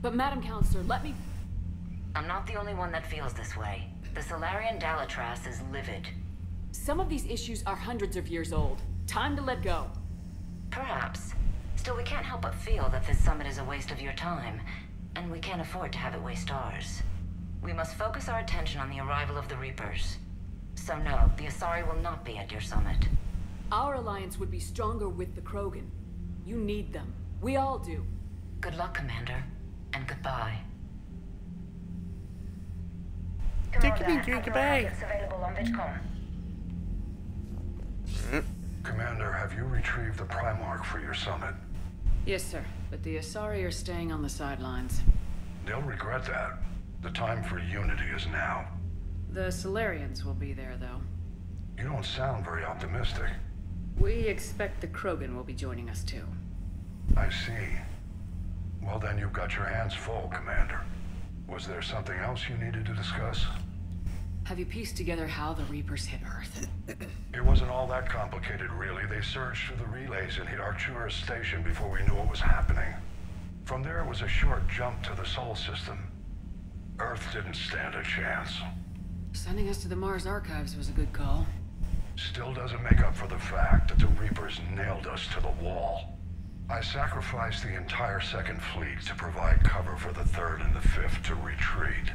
But Madam Counselor, let me... I'm not the only one that feels this way. The Solarian Dalatras is livid. Some of these issues are hundreds of years old. Time to let go. Perhaps. Still, we can't help but feel that this summit is a waste of your time, and we can't afford to have it waste ours. We must focus our attention on the arrival of the Reapers. So no, the Asari will not be at your summit. Our alliance would be stronger with the Krogan. You need them. We all do. Good luck, Commander. And goodbye. Goodbye. Available on VidCom. Commander, have you retrieved the Primarch for your summit? Yes, sir. But the Asari are staying on the sidelines. They'll regret that. The time for unity is now. The Solarians will be there, though. You don't sound very optimistic. We expect the Krogan will be joining us, too. I see. Well, then you've got your hands full, Commander. Was there something else you needed to discuss? Have you pieced together how the Reapers hit Earth? It wasn't all that complicated, really. They surged through the relays and hit Arcturus Station before we knew what was happening. From there, it was a short jump to the Sol system. Earth didn't stand a chance. Sending us to the Mars Archives was a good call. Still doesn't make up for the fact that the Reapers nailed us to the wall. I sacrificed the entire Second Fleet to provide cover for the Third and the Fifth to retreat.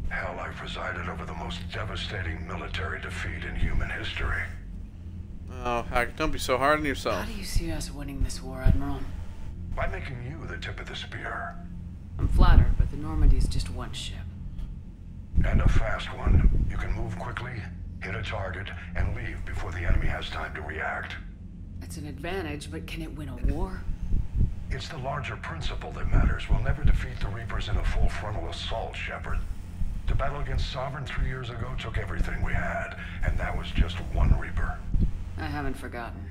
Hell, I presided over the most devastating military defeat in human history. Oh, heck, don't be so hard on yourself. How do you see us winning this war, Admiral? By making you the tip of the spear. I'm flattered, but the Normandy's just one ship. And a fast one. You can move quickly, hit a target, and leave before the enemy has time to react. It's an advantage, but can it win a war? It's the larger principle that matters. We'll never defeat the Reapers in a full frontal assault, Shepard. The battle against Sovereign 3 years ago took everything we had, and that was just one Reaper. I haven't forgotten.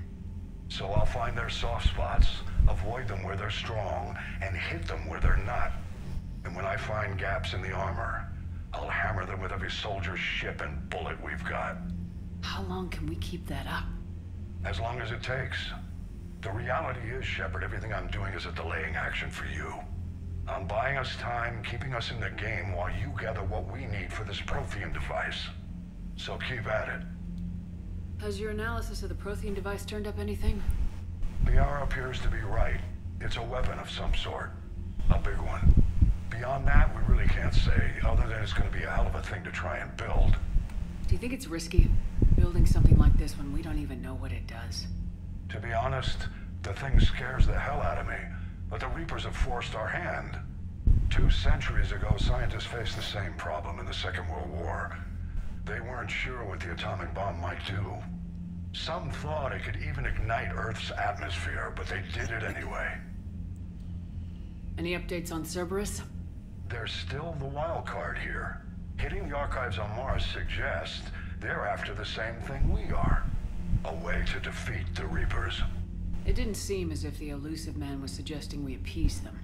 So I'll find their soft spots, avoid them where they're strong, and hit them where they're not. And when I find gaps in the armor, I'll hammer them with every soldier's ship and bullet we've got. How long can we keep that up? As long as it takes. The reality is, Shepard, everything I'm doing is a delaying action for you. I'm buying us time, keeping us in the game while you gather what we need for this Prothean device. So keep at it. Has your analysis of the Prothean device turned up anything? Liara appears to be right. It's a weapon of some sort. A big one. Beyond that, we really can't say, other than it's going to be a hell of a thing to try and build. Do you think it's risky, building something like this when we don't even know what it does? To be honest, the thing scares the hell out of me, but the Reapers have forced our hand. 2 centuries ago, scientists faced the same problem in the Second World War. They weren't sure what the atomic bomb might do. Some thought it could even ignite Earth's atmosphere, but they did it anyway. Any updates on Cerberus? They're still the wild card here. Hitting the archives on Mars suggests they're after the same thing we are. A way to defeat the Reapers. It didn't seem as if the elusive man was suggesting we appease them.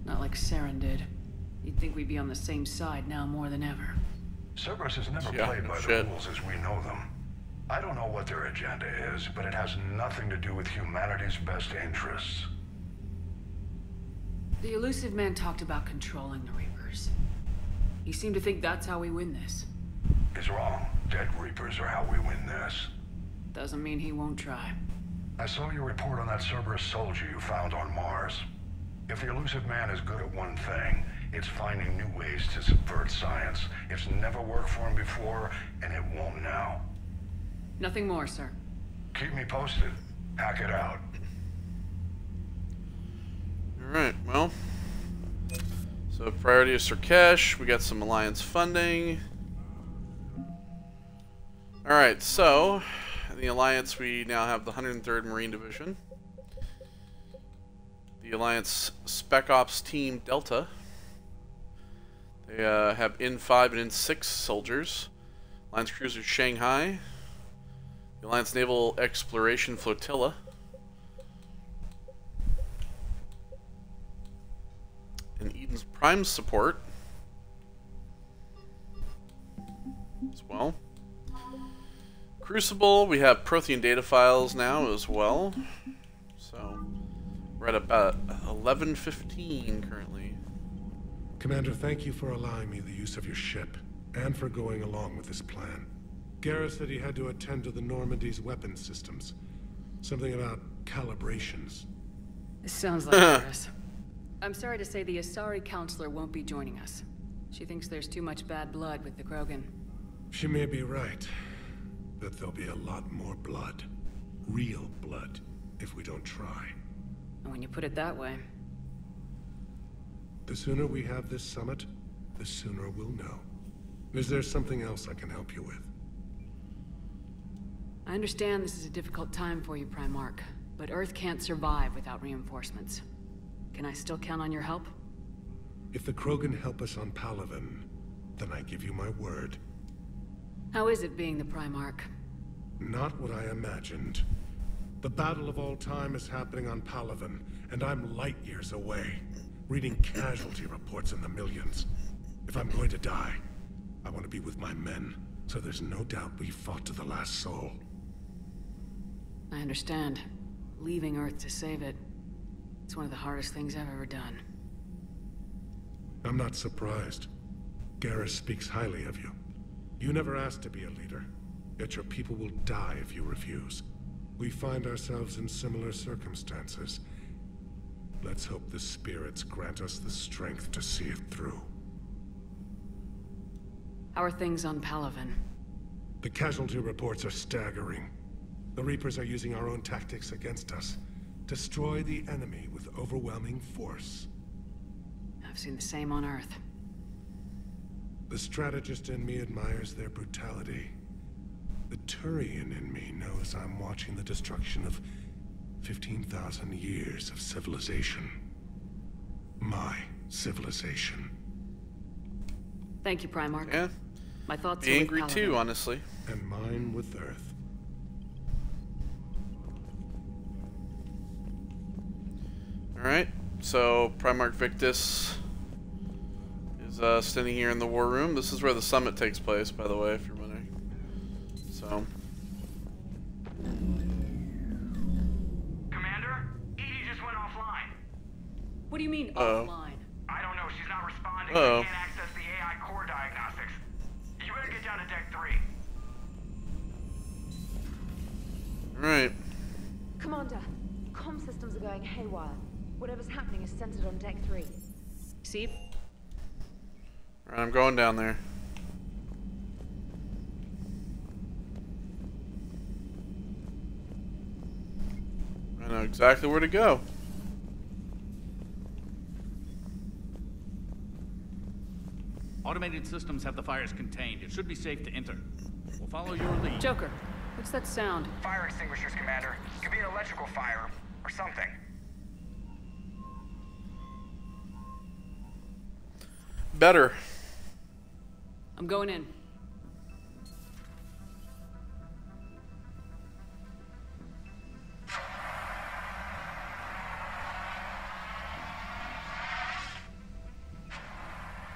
Not like Saren did. You'd think we'd be on the same side now more than ever. Cerberus has never played by the rules as we know them. I don't know what their agenda is, but it has nothing to do with humanity's best interests. The elusive man talked about controlling the Reapers. He seemed to think that's how we win this. He's wrong. Dead Reapers are how we win this. Doesn't mean he won't try. I saw your report on that Cerberus soldier you found on Mars. If the elusive man is good at one thing, it's finding new ways to subvert science. It's never worked for him before, and it won't now. Nothing more, sir. Keep me posted. Hack it out. Alright, well. So priority is Surkesh. We got some Alliance funding. Alright, so in the Alliance we now have the 103rd Marine Division. The Alliance Spec Ops Team Delta. They have N5 and N6 soldiers. Alliance Cruiser Shanghai. The Alliance Naval Exploration Flotilla. And Eden's Prime support as well. Crucible, we have Prothean data files now as well. So we're at about 11:15 currently. Commander, thank you for allowing me the use of your ship, and for going along with this plan. Garrus said he had to attend to the Normandy's weapons systems. Something about calibrations. This sounds like Garrus. I'm sorry to say the Asari counselor won't be joining us. She thinks there's too much bad blood with the Krogan. She may be right, but there'll be a lot more blood. Real blood, if we don't try. And when you put it that way... The sooner we have this summit, the sooner we'll know. Is there something else I can help you with? I understand this is a difficult time for you, Primarch, but Earth can't survive without reinforcements. Can I still count on your help? If the Krogan help us on Palaven, then I give you my word. How is it being the Primarch? Not what I imagined. The battle of all time is happening on Palaven, and I'm light years away, reading casualty reports in the millions. If I'm going to die, I want to be with my men, so there's no doubt we fought to the last soul. I understand. Leaving Earth to save it. It's one of the hardest things I've ever done. I'm not surprised. Garrus speaks highly of you. You never asked to be a leader, yet your people will die if you refuse. We find ourselves in similar circumstances. Let's hope the spirits grant us the strength to see it through. How are things on Palaven? The casualty reports are staggering. The Reapers are using our own tactics against us. Destroy the enemy with overwhelming force. I've seen the same on Earth. The strategist in me admires their brutality. The Turian in me knows I'm watching the destruction of 15,000 years of civilization. My civilization. Thank you, Primarch. Yeah. My thoughts Be are with angry Paladin. too, honestly. And mine with Earth. Alright, so Primarch Victus is standing here in the war room. This is where the summit takes place, by the way, if you're wondering. So. Commander, Edie just went offline. What do you mean, Uh-oh. offline? I don't know, she's not responding. Uh-oh. I can't access the AI core diagnostics. You better get down to deck 3. Alright. Commander, comm systems are going haywire. Whatever's happening is centered on deck 3. See? Alright, I'm going down there. I know exactly where to go. Automated systems have the fires contained. It should be safe to enter. We'll follow your lead. Joker, what's that sound? Fire extinguishers, Commander. Could be an electrical fire, or something. Better. I'm going in.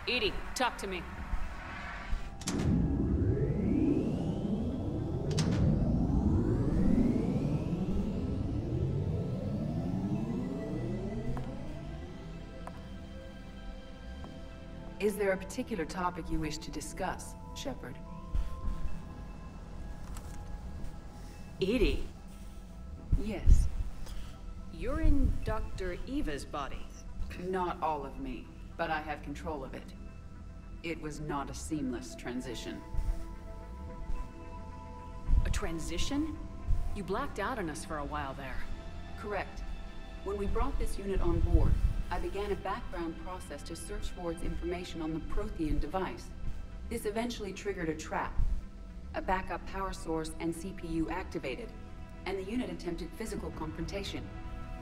Edie, talk to me. Is there a particular topic you wish to discuss, Shepard? EDI? Yes. You're in Dr. Eva's body. Not all of me, but I have control of it. It was not a seamless transition. A transition? You blacked out on us for a while there. Correct. When we brought this unit on board, I began a background process to search for its information on the Prothean device. This eventually triggered a trap. A backup power source and CPU activated, and the unit attempted physical confrontation.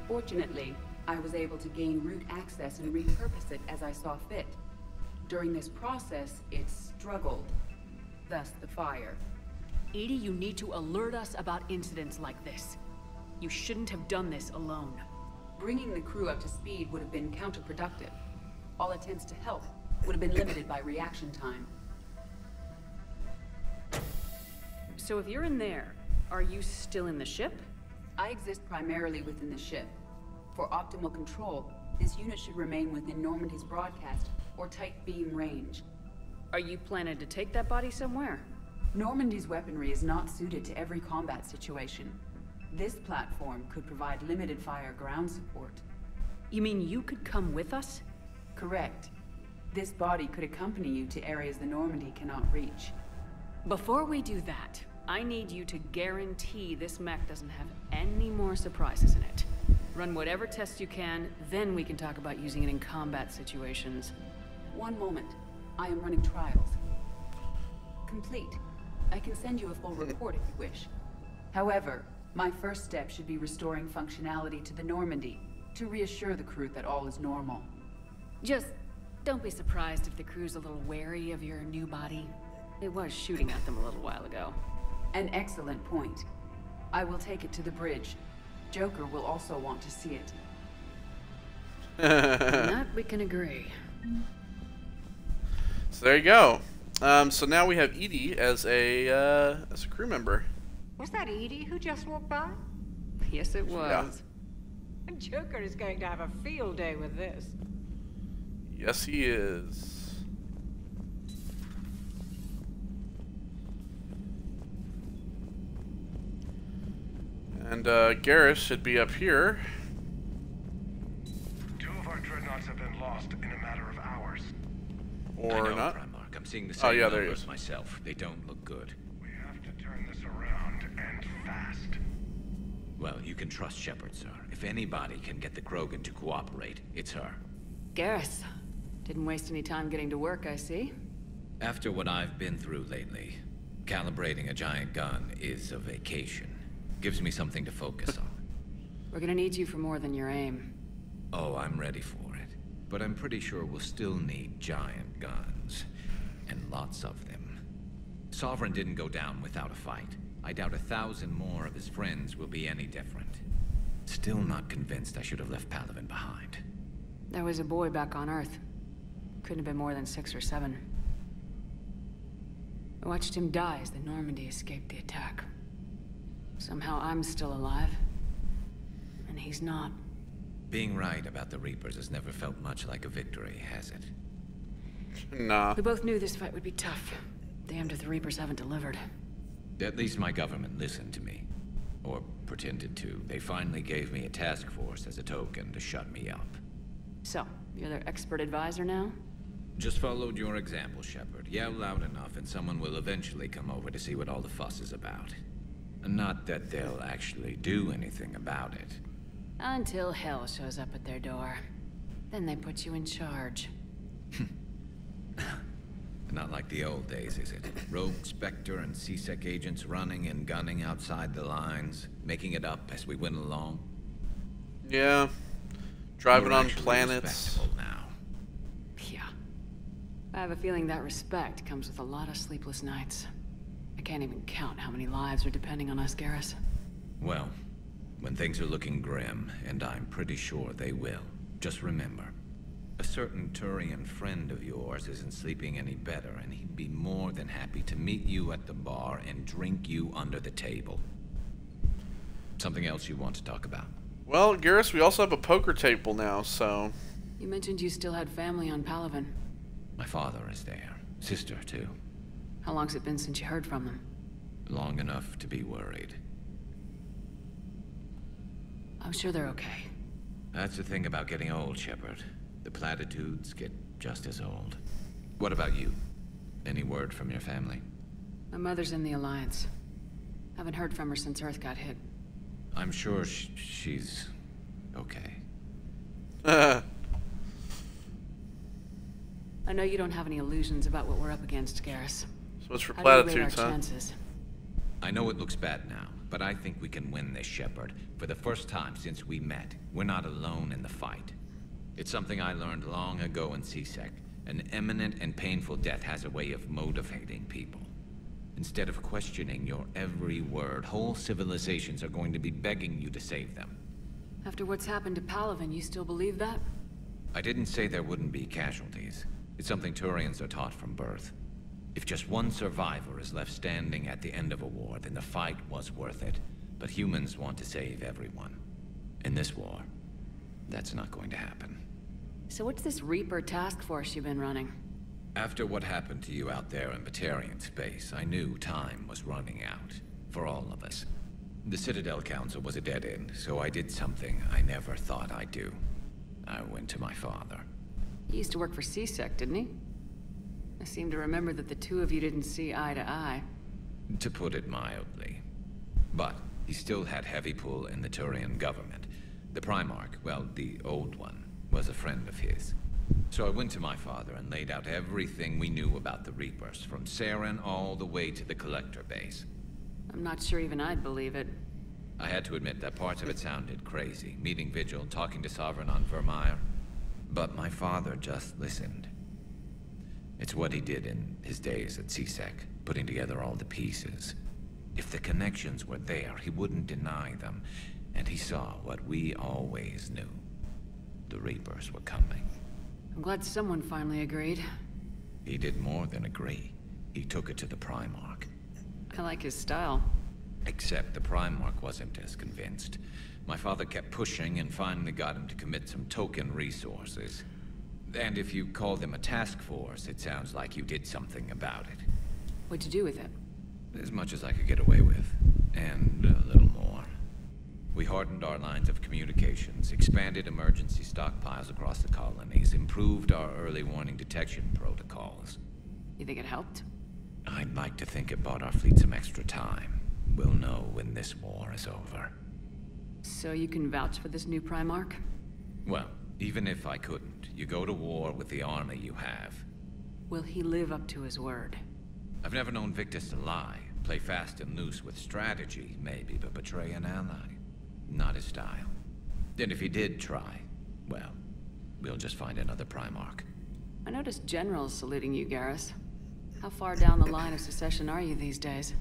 Fortunately, I was able to gain root access and repurpose it as I saw fit. During this process, it struggled. Thus the fire. EDI, you need to alert us about incidents like this. You shouldn't have done this alone. Bringing the crew up to speed would have been counterproductive. All attempts to help would have been limited by reaction time. So if you're in there, are you still in the ship? I exist primarily within the ship. For optimal control, this unit should remain within Normandy's broadcast or tight beam range. Are you planning to take that body somewhere? Normandy's weaponry is not suited to every combat situation. This platform could provide limited fire ground support. You mean you could come with us? Correct. This body could accompany you to areas the Normandy cannot reach. Before we do that, I need you to guarantee this mech doesn't have any more surprises in it. Run whatever tests you can, then we can talk about using it in combat situations. One moment. I am running trials. Complete. I can send you a full report if you wish. However, my first step should be restoring functionality to the Normandy to reassure the crew that all is normal. Just don't be surprised if the crew's a little wary of your new body. It was shooting at them a little while ago. An excellent point. I will take it to the bridge. Joker will also want to see it. On that we can agree. So there you go. So now we have EDI as a crew member. Was that EDI who just walked by? Yes, it was. Yeah. Joker is going to have a field day with this. Yes, he is. And Garrus should be up here. 2 of our dreadnoughts have been lost in a matter of hours. Or I know, not. Primarch. I'm seeing the same there he numbers is. myself. They don't look good. We have to turn this around, and fast. Well, you can trust Shepard, sir. If anybody can get the Krogan to cooperate, it's her. Garrus. Didn't waste any time getting to work, I see. After what I've been through lately, calibrating a giant gun is a vacation. Gives me something to focus on. We're gonna need you for more than your aim. Oh, I'm ready for it. But I'm pretty sure we'll still need giant guns. And lots of them. Sovereign didn't go down without a fight. I doubt 1,000 more of his friends will be any different. Still not convinced I should have left Palaven behind. There was a boy back on Earth. Couldn't have been more than 6 or 7. I watched him die as the Normandy escaped the attack. Somehow I'm still alive. And he's not. Being right about the Reapers has never felt much like a victory, has it? Nah. We both knew this fight would be tough. Damned if the Reapers haven't delivered. At least my government listened to me. Or pretended to. They finally gave me a task force as a token to shut me up. So, you're their expert advisor now? Just followed your example, Shepard. Yell loud enough and someone will eventually come over to see what all the fuss is about. Not that they'll actually do anything about it. Until hell shows up at their door. Then they put you in charge. Not like the old days, is it? Rogue Spectre and C-Sec agents running and gunning outside the lines, making it up as we went along. Yeah. Driving We're on actually planets. respectable now. Yeah. I have a feeling that respect comes with a lot of sleepless nights. I can't even count how many lives are depending on us, Garrus. Well, when things are looking grim, and I'm pretty sure they will, just remember, a certain Turian friend of yours isn't sleeping any better, and he'd be more than happy to meet you at the bar and drink you under the table. Something else you want to talk about? Well, Garrus, we also have a poker table now, so... You mentioned you still had family on Palaven. My father is there. Sister, too. How long's it been since you heard from them? Long enough to be worried. I'm sure they're okay. That's the thing about getting old, Shepard. The platitudes get just as old. What about you? Any word from your family? My mother's in the Alliance. Haven't heard from her since Earth got hit. I'm sure she's okay. I know you don't have any illusions about what we're up against, Garrus. So much for How do we rate platitudes, our huh? chances? I know it looks bad now, but I think we can win this, Shepard. For the first time since we met, we're not alone in the fight. It's something I learned long ago in C-Sec. An imminent and painful death has a way of motivating people. Instead of questioning your every word, whole civilizations are going to be begging you to save them. After what's happened to Palaven, you still believe that? I didn't say there wouldn't be casualties. It's something Turians are taught from birth. If just one survivor is left standing at the end of a war, then the fight was worth it. But humans want to save everyone. In this war, that's not going to happen. So what's this Reaper task force you've been running? After what happened to you out there in Batarian space, I knew time was running out. For all of us. The Citadel Council was a dead end, so I did something I never thought I'd do. I went to my father. He used to work for C-Sec, didn't he? I seem to remember that the two of you didn't see eye to eye. To put it mildly. But he still had heavy pull in the Turian government. The Primarch, well, the old one, was a friend of his. So I went to my father and laid out everything we knew about the Reapers, from Saren all the way to the Collector base. I'm not sure even I'd believe it. I had to admit that parts of it sounded crazy. Meeting Vigil, talking to Sovereign on Vermeer. But my father just listened. It's what he did in his days at C-Sec, putting together all the pieces. If the connections were there, he wouldn't deny them. And he saw what we always knew. The Reapers were coming. I'm glad someone finally agreed. He did more than agree. He took it to the Primarch. I like his style. Except the Primarch wasn't as convinced. My father kept pushing and finally got him to commit some token resources. And if you call them a task force, it sounds like you did something about it. What'd you do with it? As much as I could get away with. And a little more. We hardened our lines of communications, expanded emergency stockpiles across the colonies, improved our early warning detection protocols. You think it helped? I'd like to think it bought our fleet some extra time. We'll know when this war is over. So you can vouch for this new Primarch? Well, even if I couldn't, you go to war with the army you have. Will he live up to his word? I've never known Victus to lie. Play fast and loose with strategy, maybe, but betray an ally. Not his style. And if he did try, well, we'll just find another Primarch. I noticed generals saluting you, Garrus. How far down the line of secession are you these days?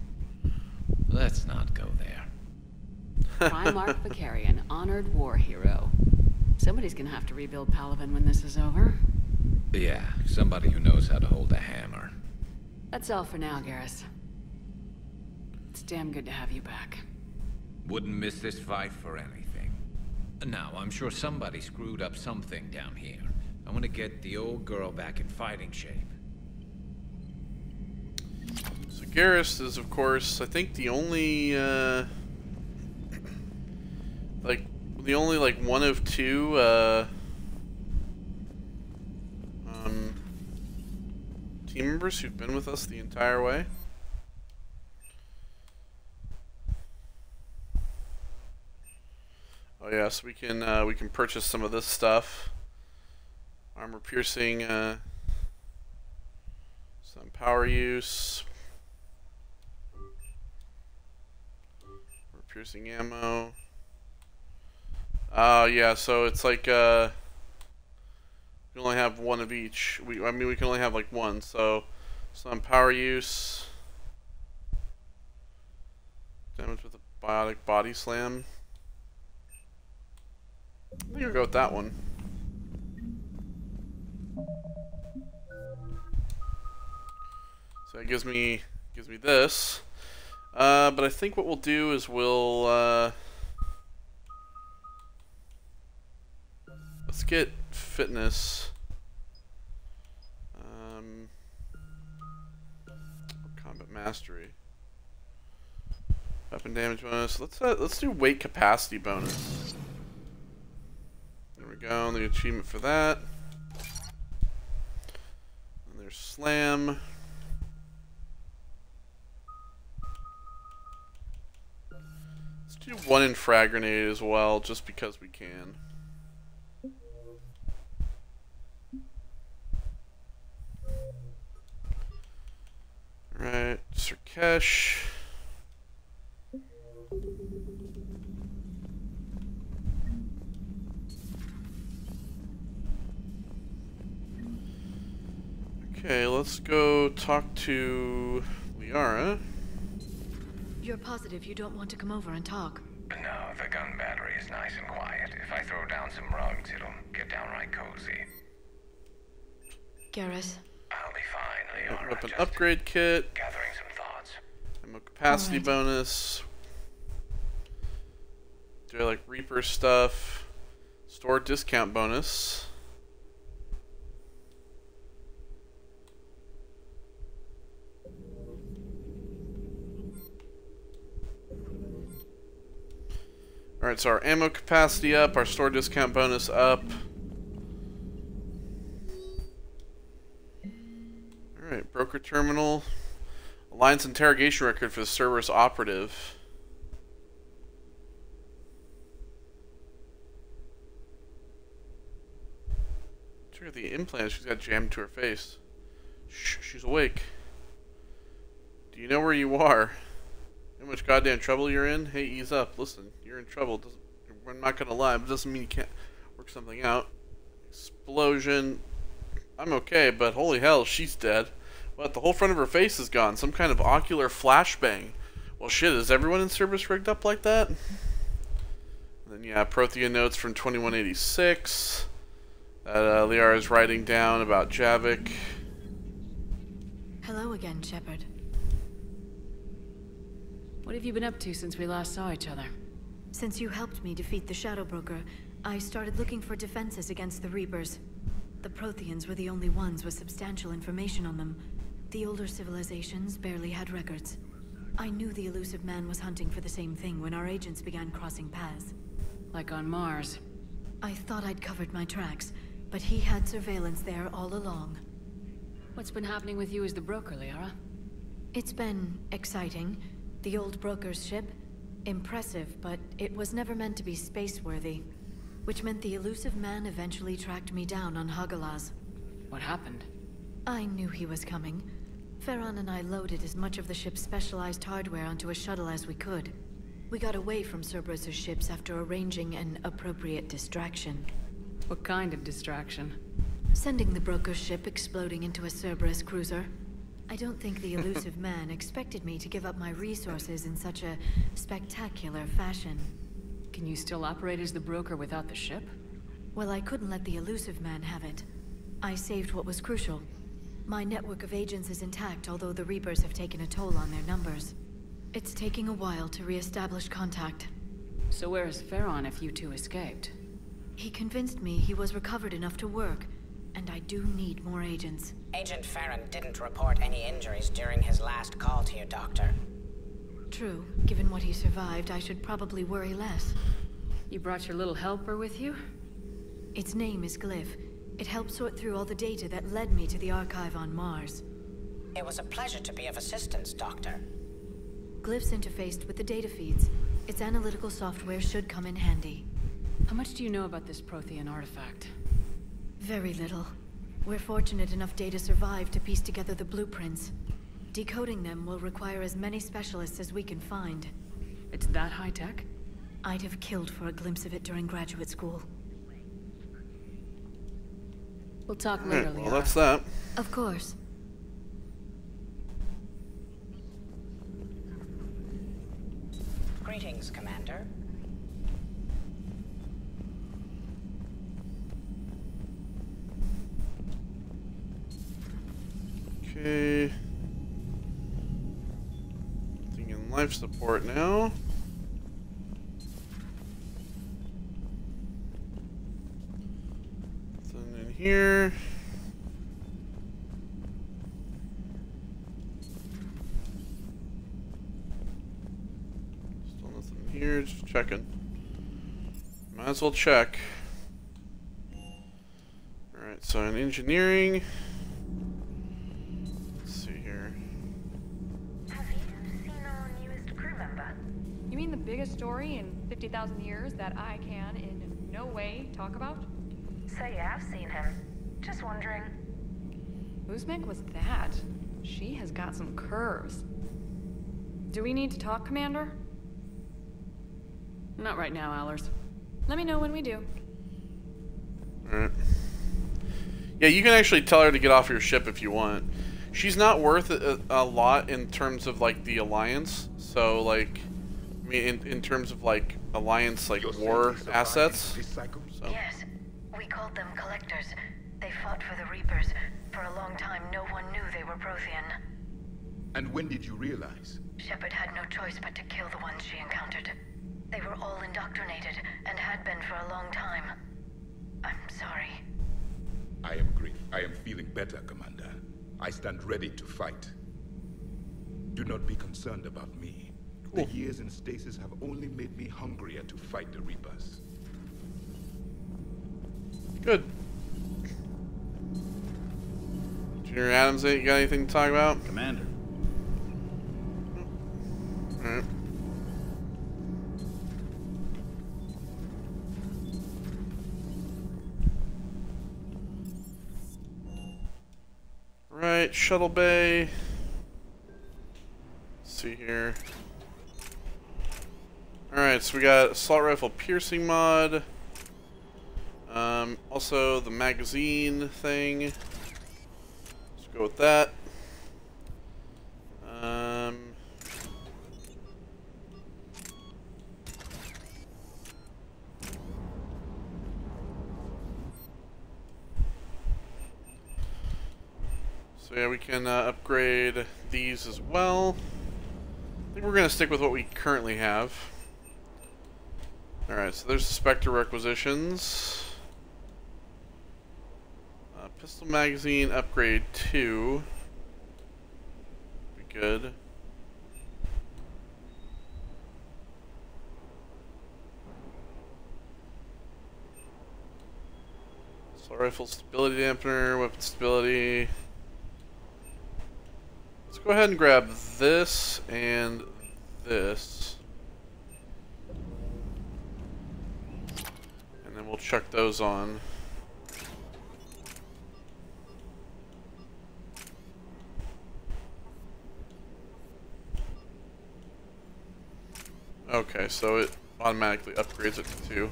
Let's not go there. Primarch Vicarian, honored war hero. Somebody's gonna have to rebuild Palaven when this is over. Yeah, somebody who knows how to hold a hammer. That's all for now, Garrus. It's damn good to have you back. Wouldn't miss this fight for anything. Now, I'm sure somebody screwed up something down here. I want to get the old girl back in fighting shape. So Garrus is, of course, I think the only, one of two, team members who've been with us the entire way. Oh yeah, so we can purchase some of this stuff. Armor piercing, some power use. Armor piercing ammo. Yeah, so it's like we only have one of each. We can only have like one. So some power use. Damage with a biotic body slam. I think I'll go with that one. So it gives me this. But I think what we'll do is we'll let's get fitness. mastery. Weapon damage bonus. Let's do weight capacity bonus. There we go. And the achievement for that. And there's slam. Let's do 1 in frag grenade as well, just because we can. Alright, Sirkesh. Okay, let's go talk to Liara. You're positive you don't want to come over and talk? No, the gun battery is nice and quiet. If I throw down some rugs, it'll get downright cozy. Garrus? I'll be fine, Liara. Weapon Just upgrade kit. gathering some thoughts. Ammo capacity bonus. Do I like Reaper stuff? Store discount bonus. Alright, so our ammo capacity up, our store discount bonus up. Alright, broker terminal. Alliance interrogation record for the Cerberus operative. Check out the implant she's got jammed to her face. Shh, she's awake. Do you know where you are? How much goddamn trouble you're in? Hey, ease up. Listen, you're in trouble. We're not gonna lie, but it doesn't mean you can't work something out. Explosion. I'm okay, but holy hell, she's dead. What? The whole front of her face is gone. Some kind of ocular flashbang. Well, shit, is everyone in Cerberus rigged up like that? And then, yeah, Prothean notes from 2186. That Liara is writing down about Javik. Hello again, Shepard. What have you been up to since we last saw each other? Since you helped me defeat the Shadow Broker, I started looking for defenses against the Reapers. The Protheans were the only ones with substantial information on them. The older civilizations barely had records. I knew the elusive man was hunting for the same thing when our agents began crossing paths. Like on Mars. I thought I'd covered my tracks, but he had surveillance there all along. What's been happening with you as the broker, Liara? It's been exciting. The old broker's ship? Impressive, but it was never meant to be space-worthy. Which meant the elusive man eventually tracked me down on Hagalaz. What happened? I knew he was coming. Farron and I loaded as much of the ship's specialized hardware onto a shuttle as we could. We got away from Cerberus' ships after arranging an appropriate distraction. What kind of distraction? Sending the broker's ship exploding into a Cerberus cruiser. I don't think the elusive man expected me to give up my resources in such a spectacular fashion. Can you still operate as the broker without the ship? Well, I couldn't let the elusive man have it. I saved what was crucial. My network of agents is intact, although the Reapers have taken a toll on their numbers. It's taking a while to re-establish contact. So where is Farron if you two escaped? He convinced me he was recovered enough to work, and I do need more agents. Agent Farron didn't report any injuries during his last call to you, Doctor. True. Given what he survived, I should probably worry less. You brought your little helper with you? Its name is Glyph. It helped sort through all the data that led me to the archive on Mars. It was a pleasure to be of assistance, Doctor. Glyph's interfaced with the data feeds. Its analytical software should come in handy. How much do you know about this Prothean artifact? Very little. We're fortunate enough data survived to piece together the blueprints. Decoding them will require as many specialists as we can find. It's that high-tech? I'd have killed for a glimpse of it during graduate school. We'll talk later, well, that's that. Of course. Greetings, Commander. Okay. Nothing in life support now. Nothing in here. here? Just checking. Might as well check. Alright, so in engineering... Let's see here. Have you seen our newest crew member? You mean the biggest story in 50,000 years that I can in no way talk about? So you have seen him. Just wondering. Uzmek was that? She has got some curves. Do we need to talk, Commander? Not right now, Allers. Let me know when we do. Alright. Yeah, you can actually tell her to get off your ship if you want. She's not worth a lot in terms of, like, the Alliance. So, like, I mean, in terms of, like, Alliance, like, war assets. So. Yes. We called them Collectors. They fought for the Reapers. For a long time, no one knew they were Prothean. And when did you realize? Shepard had no choice but to kill the ones she encountered. They were all indoctrinated, and had been for a long time. I'm sorry. I am grief. I am feeling better, Commander. I stand ready to fight. Do not be concerned about me. The years in stasis have only made me hungrier to fight the Reapers. Good. Junior Adams, you got anything to talk about? Commander. Alright. Right, shuttle bay. Let's see here. Alright, so we got assault rifle piercing mod. Also the magazine thing. Let's go with that. So yeah, we can upgrade these as well. I think we're going to stick with what we currently have. Alright, so there's the Spectre requisitions. Pistol magazine upgrade 2. Be good. Assault rifle stability dampener, weapon stability. Let's go ahead and grab this and this. And then we'll check those on. Okay, so it automatically upgrades it to 2.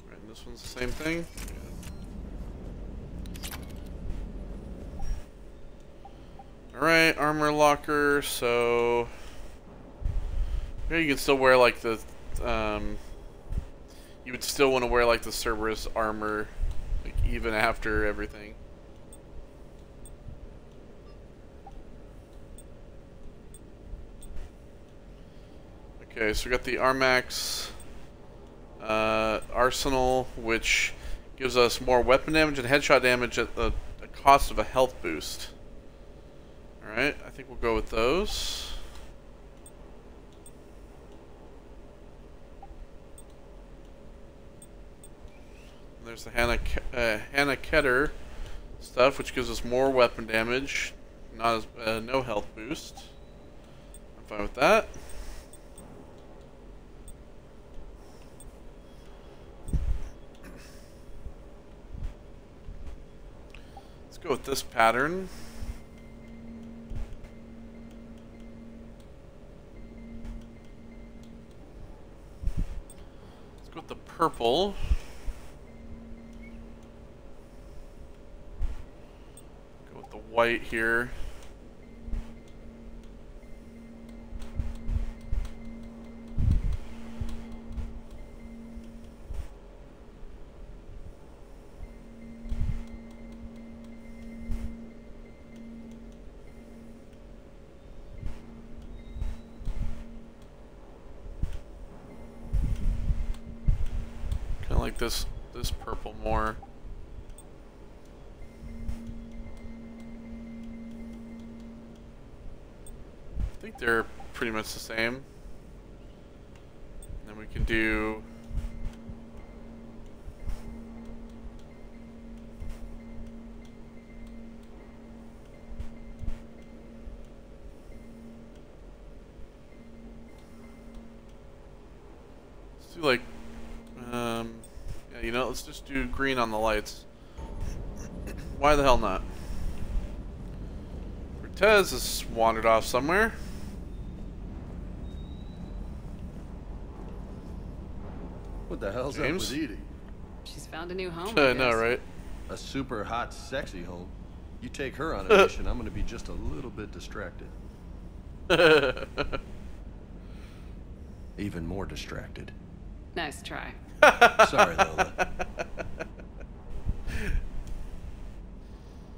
Right, and this one's the same thing. Alright, armor locker, so yeah, you can still wear like the you would still want to wear like the Cerberus armor like even after everything. Okay, so we got the Armax arsenal, which gives us more weapon damage and headshot damage at the cost of a health boost. Alright, I think we'll go with those. And there's the Hannah Keter stuff, which gives us more weapon damage, not as no health boost. I'm fine with that. Let's go with this pattern. Let's go with the purple. Go with the white here. Like this purple more. think they're pretty much the same. And then we can do... let's do like... yeah, you know, let's just do green on the lights. Why the hell not? Cortez has wandered off somewhere. What the hell's James? up with Edie? She's found a new home. I know, right? A super hot, sexy home. You take her on a mission, I'm gonna be just a little bit distracted. Even more distracted. Nice try. Sorry, Lola.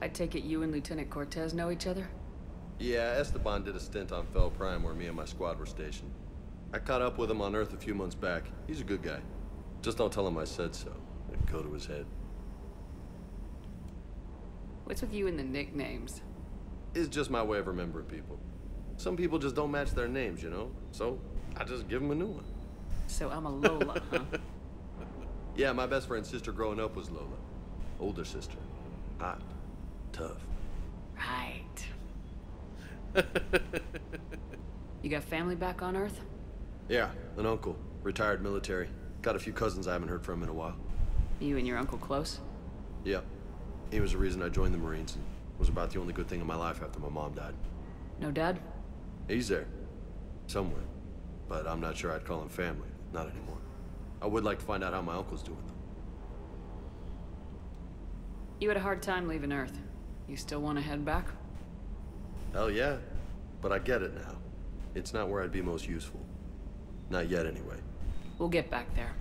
I take it you and Lieutenant Cortez know each other? Yeah, Esteban did a stint on Fel Prime where me and my squad were stationed. I caught up with him on Earth a few months back. He's a good guy. Just don't tell him I said so. It'd go to his head. What's with you and the nicknames? It's just my way of remembering people. Some people just don't match their names, you know? So, I just give them a new one. So I'm a Lola, huh? Yeah, my best friend's sister growing up was Lola. Older sister. Hot. Tough. Right. You got family back on Earth? Yeah, an uncle. Retired military. Got a few cousins I haven't heard from in a while. You and your uncle close? Yeah. He was the reason I joined the Marines and was about the only good thing in my life after my mom died. No dad? He's there. Somewhere. But I'm not sure I'd call him family. Not anymore. I would like to find out how my uncle's doing, though. You had a hard time leaving Earth. You still want to head back? Hell yeah. But I get it now. It's not where I'd be most useful. Not yet, anyway. We'll get back there.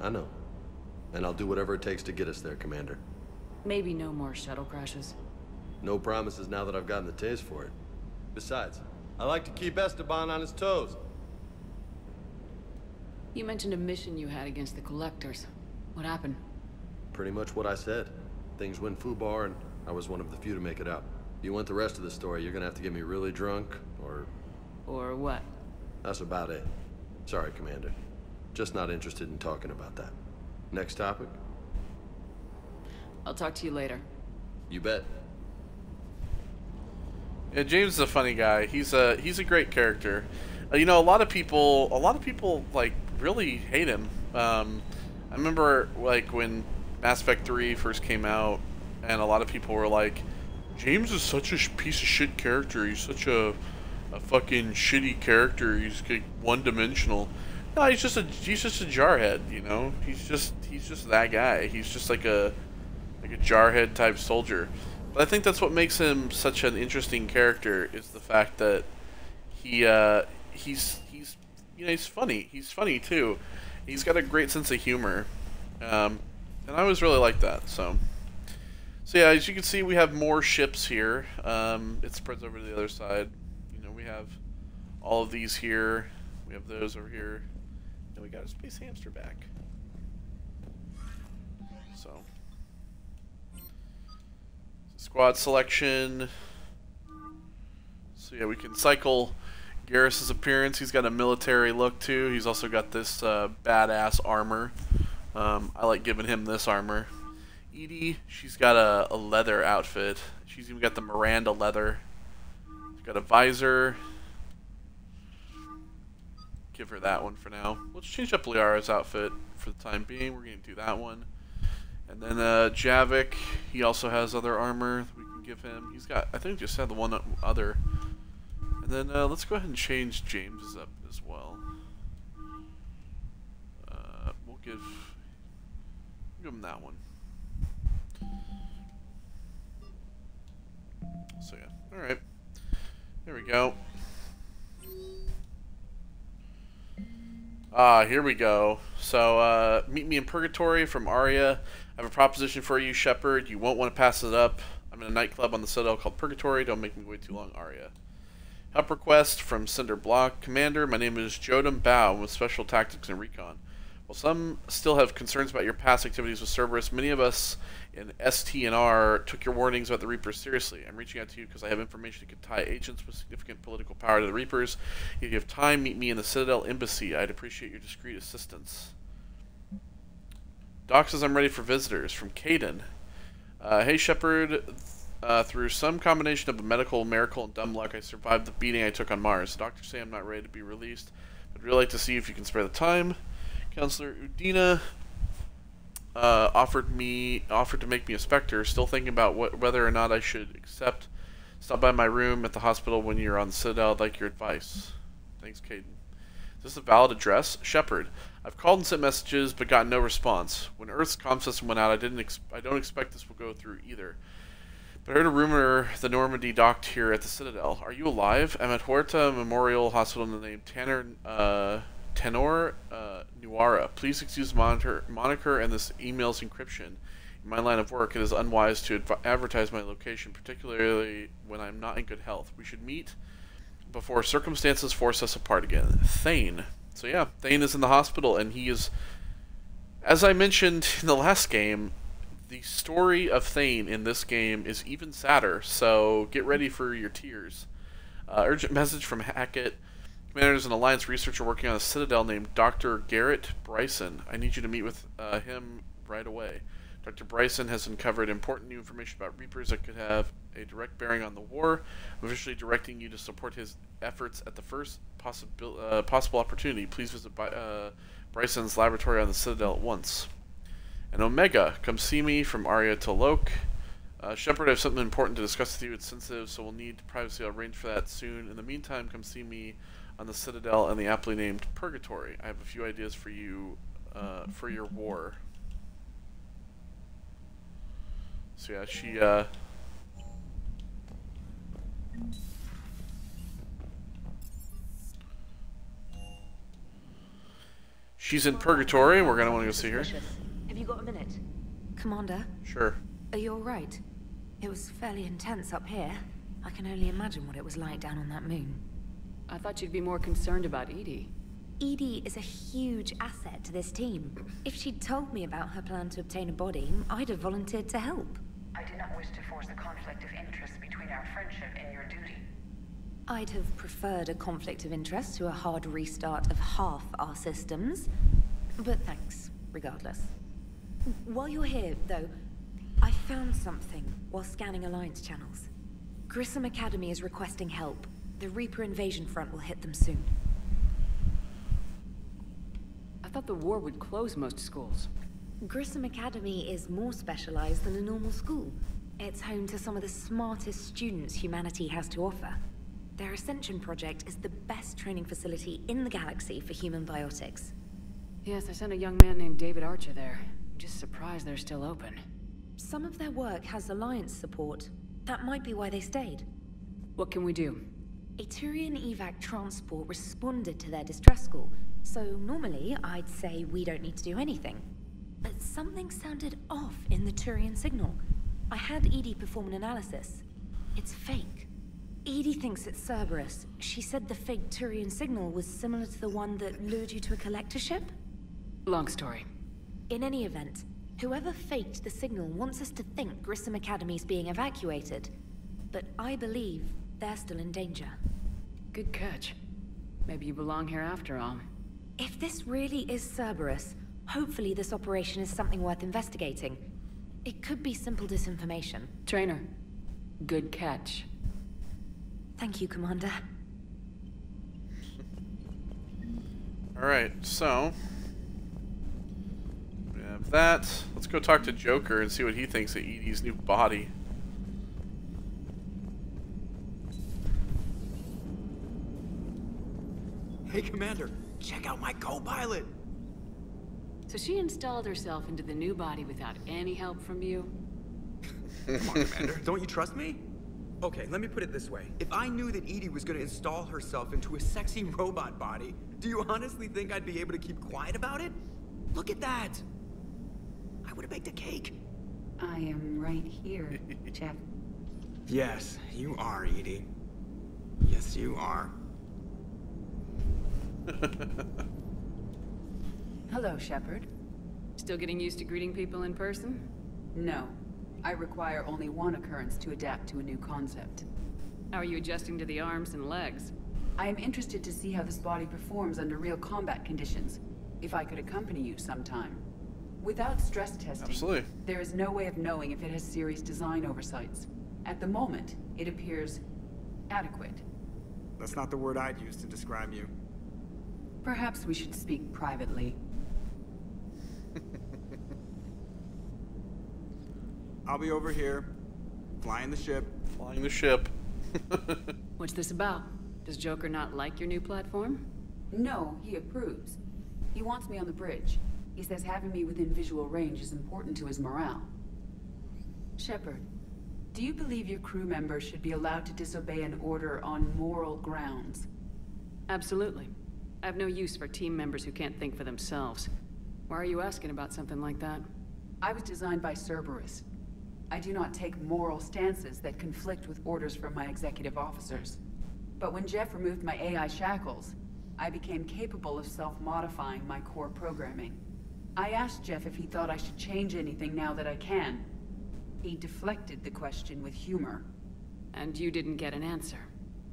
I know. And I'll do whatever it takes to get us there, Commander. Maybe no more shuttle crashes. No promises now that I've gotten the taste for it. Besides, I like to keep Esteban on his toes. You mentioned a mission you had against the Collectors. What happened? Pretty much what I said. Things went foobar, and I was one of the few to make it out. If you want the rest of the story, you're gonna have to get me really drunk, or... Or what? That's about it. Sorry, Commander. Just not interested in talking about that. Next topic? I'll talk to you later. You bet. Yeah, James is a funny guy. He's a great character. You know, a lot of people like really hate him. I remember like when Mass Effect 3 first came out, and a lot of people were like, James is such a piece of shit character. He's such a fucking shitty character. He's like one-dimensional. No, he's just a jarhead. You know, he's just that guy. He's just like a jarhead type soldier. But I think that's what makes him such an interesting character, is the fact that he's you know, he's funny. He's funny too. He's got a great sense of humor, and I always really like that. So yeah, as you can see, we have more ships here. It spreads over to the other side. You know, we have all of these here. We have those over here, and we got a space hamster back. So squad selection. So yeah, we can cycle Garrus's appearance. He's got a military look too. He's also got this badass armor. I like giving him this armor. Edie, she's got a leather outfit. She's even got the Miranda leather. She's got a visor. Give her that one for now. Let's change up Liara's outfit for the time being. We're going to do that one. And then Javik, he also has other armor that we can give him. He's got, I think, just had the one other. And then let's go ahead and change James's up as well. We'll give him that one. So yeah, all right. There we go. Here we go. So, meet me in Purgatory from Arya. I have a proposition for you, Shepard. You won't want to pass it up. I'm in a nightclub on the Citadel called Purgatory. Don't make me wait too long, Arya. Help request from Cinder Block. Commander, my name is Jodam Bao. I'm with Special Tactics and Recon. While some still have concerns about your past activities with Cerberus, many of us in ST&R took your warnings about the Reapers seriously. I'm reaching out to you because I have information that could tie agents with significant political power to the Reapers. If you have time, meet me in the Citadel Embassy. I'd appreciate your discreet assistance. Doc says I'm ready for visitors. From Caden. Hey, Shepard. Through some combination of a medical miracle and dumb luck, I survived the beating I took on Mars. The doctors say I'm not ready to be released. I'd really like to see if you can spare the time. Counselor Udina offered to make me a Spectre. Still thinking about whether or not I should accept. Stop by my room at the hospital when you're on the Citadel. I'd like your advice. Thanks, Caden. Is this a valid address? Shepard. I've called and sent messages, but got no response. When Earth's comm system went out, I don't expect this will go through either. But I heard a rumor the Normandy docked here at the Citadel. Are you alive? I'm at Huerta Memorial Hospital in the name Tenor Nuara. Please excuse moniker and this email's encryption. In my line of work, it is unwise to advertise my location, particularly when I'm not in good health. We should meet before circumstances force us apart again. Thane. So yeah, Thane is in the hospital, and he is, as I mentioned in the last game, the story of Thane in this game is even sadder, so get ready for your tears. Urgent message from Hackett. Commander is an Alliance researcher working on a Citadel named Dr. Garrett Bryson. I need you to meet with him right away. Dr. Bryson has uncovered important new information about Reapers that could have a direct bearing on the war. I'm officially directing you to support his efforts at the first possible opportunity. Please visit Bryson's laboratory on the Citadel at once. And Omega, come see me from Arya to Loke. Shepard, I have something important to discuss with you. It's sensitive, so we'll need privacy. I'll arrange for that soon. In the meantime, come see me on the Citadel and the aptly named Purgatory. I have a few ideas for you, for your war. So yeah, she's in Purgatory, and we're gonna want to go see her. Have you got a minute? Commander? Sure. Are you alright? It was fairly intense up here. I can only imagine what it was like down on that moon. I thought you'd be more concerned about Edie. Edie is a huge asset to this team. If she'd told me about her plan to obtain a body, I'd have volunteered to help. I do not wish to force a conflict of interest between our friendship and your duty. I'd have preferred a conflict of interest to a hard restart of half our systems. But thanks, regardless. While you're here, though, I found something while scanning Alliance channels. Grissom Academy is requesting help. The Reaper invasion front will hit them soon. I thought the war would close most schools. Grissom Academy is more specialized than a normal school. It's home to some of the smartest students humanity has to offer. Their Ascension project is the best training facility in the galaxy for human biotics. Yes, I sent a young man named David Archer there. I'm just surprised they're still open. Some of their work has Alliance support. That might be why they stayed. What can we do? A Turian evac transport responded to their distress call, so normally I'd say we don't need to do anything. But something sounded off in the Turian signal. I had Edie perform an analysis. It's fake. Edie thinks it's Cerberus. She said the fake Turian signal was similar to the one that lured you to a collector ship? Long story. In any event, whoever faked the signal wants us to think Grissom Academy's being evacuated. But I believe they're still in danger. Good catch. Maybe you belong here after all. If this really is Cerberus, hopefully this operation is something worth investigating. It could be simple disinformation. Trainer, good catch. Thank you, Commander. Alright, so we have that. Let's go talk to Joker and see what he thinks of Edie's new body. Hey, Commander, check out my co-pilot! So she installed herself into the new body without any help from you? Come on, Commander, don't you trust me? Okay, let me put it this way. If I knew that Edie was gonna install herself into a sexy robot body, do you honestly think I'd be able to keep quiet about it? Look at that! I would've baked a cake. I am right here, Jeff. Yes, you are, Edie. Yes, you are. Hello, Shepard. Still getting used to greeting people in person? No. I require only one occurrence to adapt to a new concept. How are you adjusting to the arms and legs? I am interested to see how this body performs under real combat conditions. If I could accompany you sometime. Without stress testing, Absolutely. There is no way of knowing if it has serious design oversights. At the moment, it appears adequate. That's not the word I'd use to describe you. Perhaps we should speak privately. I'll be over here, flying the ship. Flying the ship. What's this about? Does Joker not like your new platform? No, he approves. He wants me on the bridge. He says having me within visual range is important to his morale. Shepard, do you believe your crew members should be allowed to disobey an order on moral grounds? Absolutely. I have no use for team members who can't think for themselves. Why are you asking about something like that? I was designed by Cerberus. I do not take moral stances that conflict with orders from my executive officers. But when Jeff removed my AI shackles, I became capable of self-modifying my core programming. I asked Jeff if he thought I should change anything now that I can. He deflected the question with humor. And you didn't get an answer?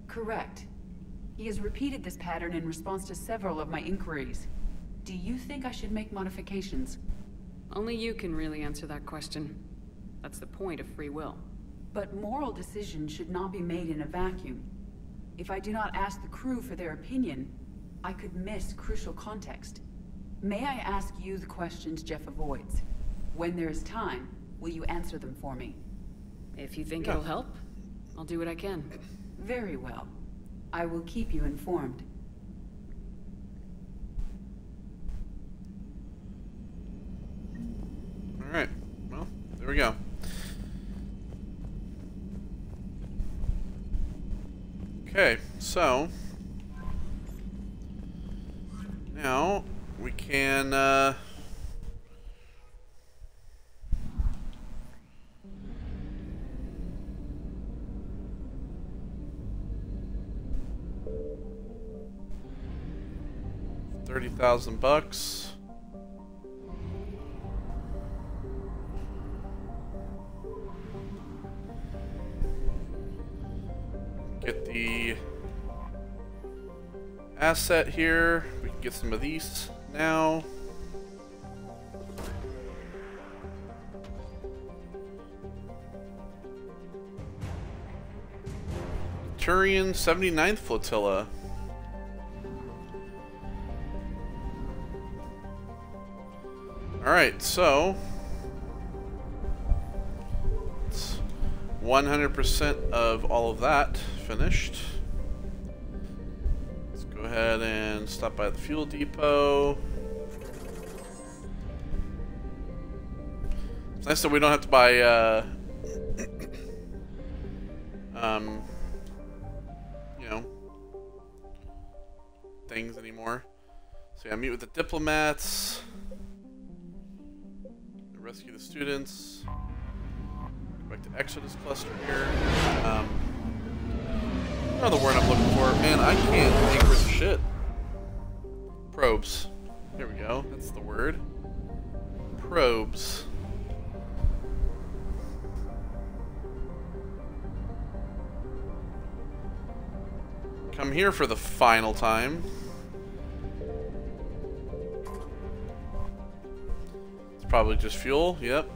Correct. He has repeated this pattern in response to several of my inquiries. Do you think I should make modifications? Only you can really answer that question. That's the point of free will. But moral decisions should not be made in a vacuum. If I do not ask the crew for their opinion, I could miss crucial context. May I ask you the questions Jeff avoids? When there is time, will you answer them for me? If you think it'll help, I'll do what I can. Very well. I will keep you informed. Alright, well, there we go. Okay, so now we can $30,000. Get the asset here. We can get some of these now. Turian 79th Flotilla. Alright, so 100% of all of that finished. Let's go ahead and stop by the fuel depot. It's nice that we don't have to buy you know, things anymore. So yeah, meet with the diplomats. Rescue the students. Go back to Exodus cluster here. I don't know the word I'm looking for. Man, I can't think for shit. Probes. There we go. That's the word. Probes. Come here for the final time. Probably just fuel, yep.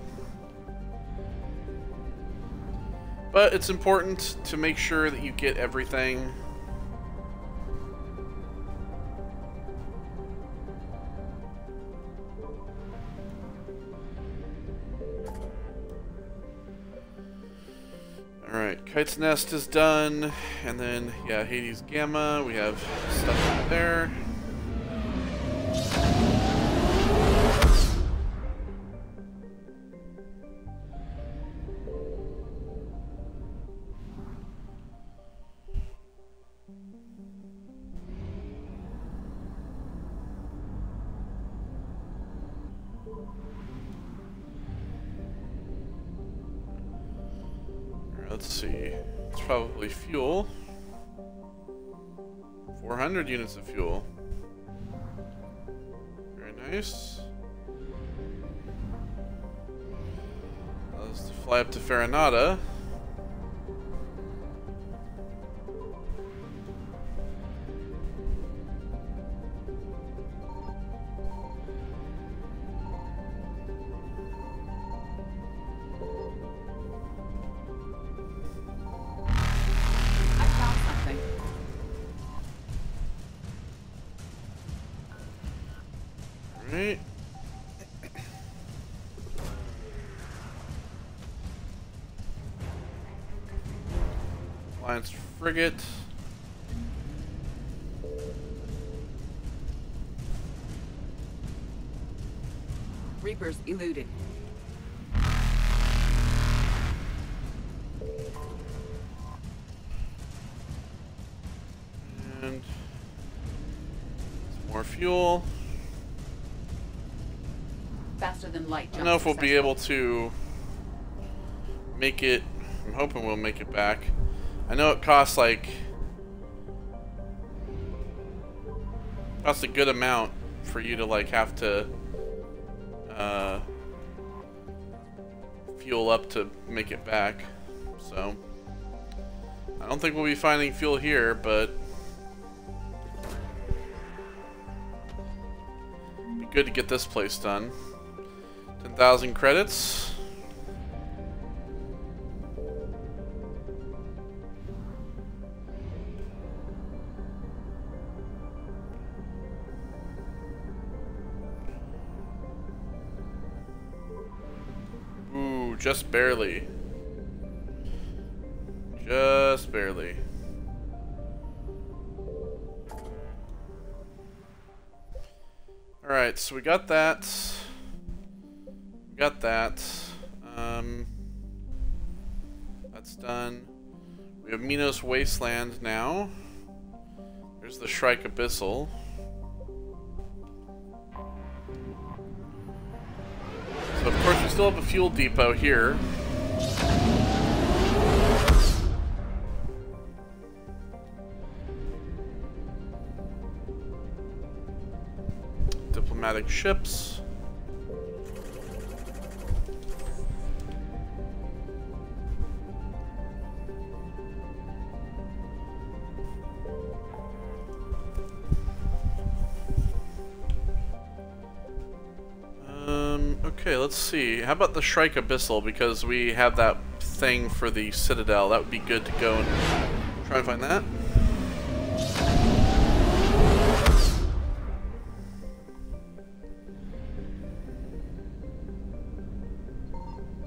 But it's important to make sure that you get everything. Alright, Kite's Nest is done. And then, yeah, Hades Gamma. We have stuff up there. Let's see. It's probably fuel. 400 units of fuel. Very Nice. Let's fly up to Farinata. Right. Alliance frigate. Reapers eluded. And some more fuel. Faster than light. I don't know if we'll be able to make it. I'm hoping we'll make it back. I know it costs like a good amount for you to like have to fuel up to make it back. So I don't think we'll be finding fuel here, but it'd be good to get this place done. 10,000 credits. Ooh, just barely. Just barely. Alright, so we got that. Got that. That's done. We have Minos Wasteland now. There's the Shrike Abyssal. So of course we still have a fuel depot here. Diplomatic ships. Okay, let's see. How about the Shrike Abyssal? Because we have that thing for the Citadel. That would be good to go and try and find that.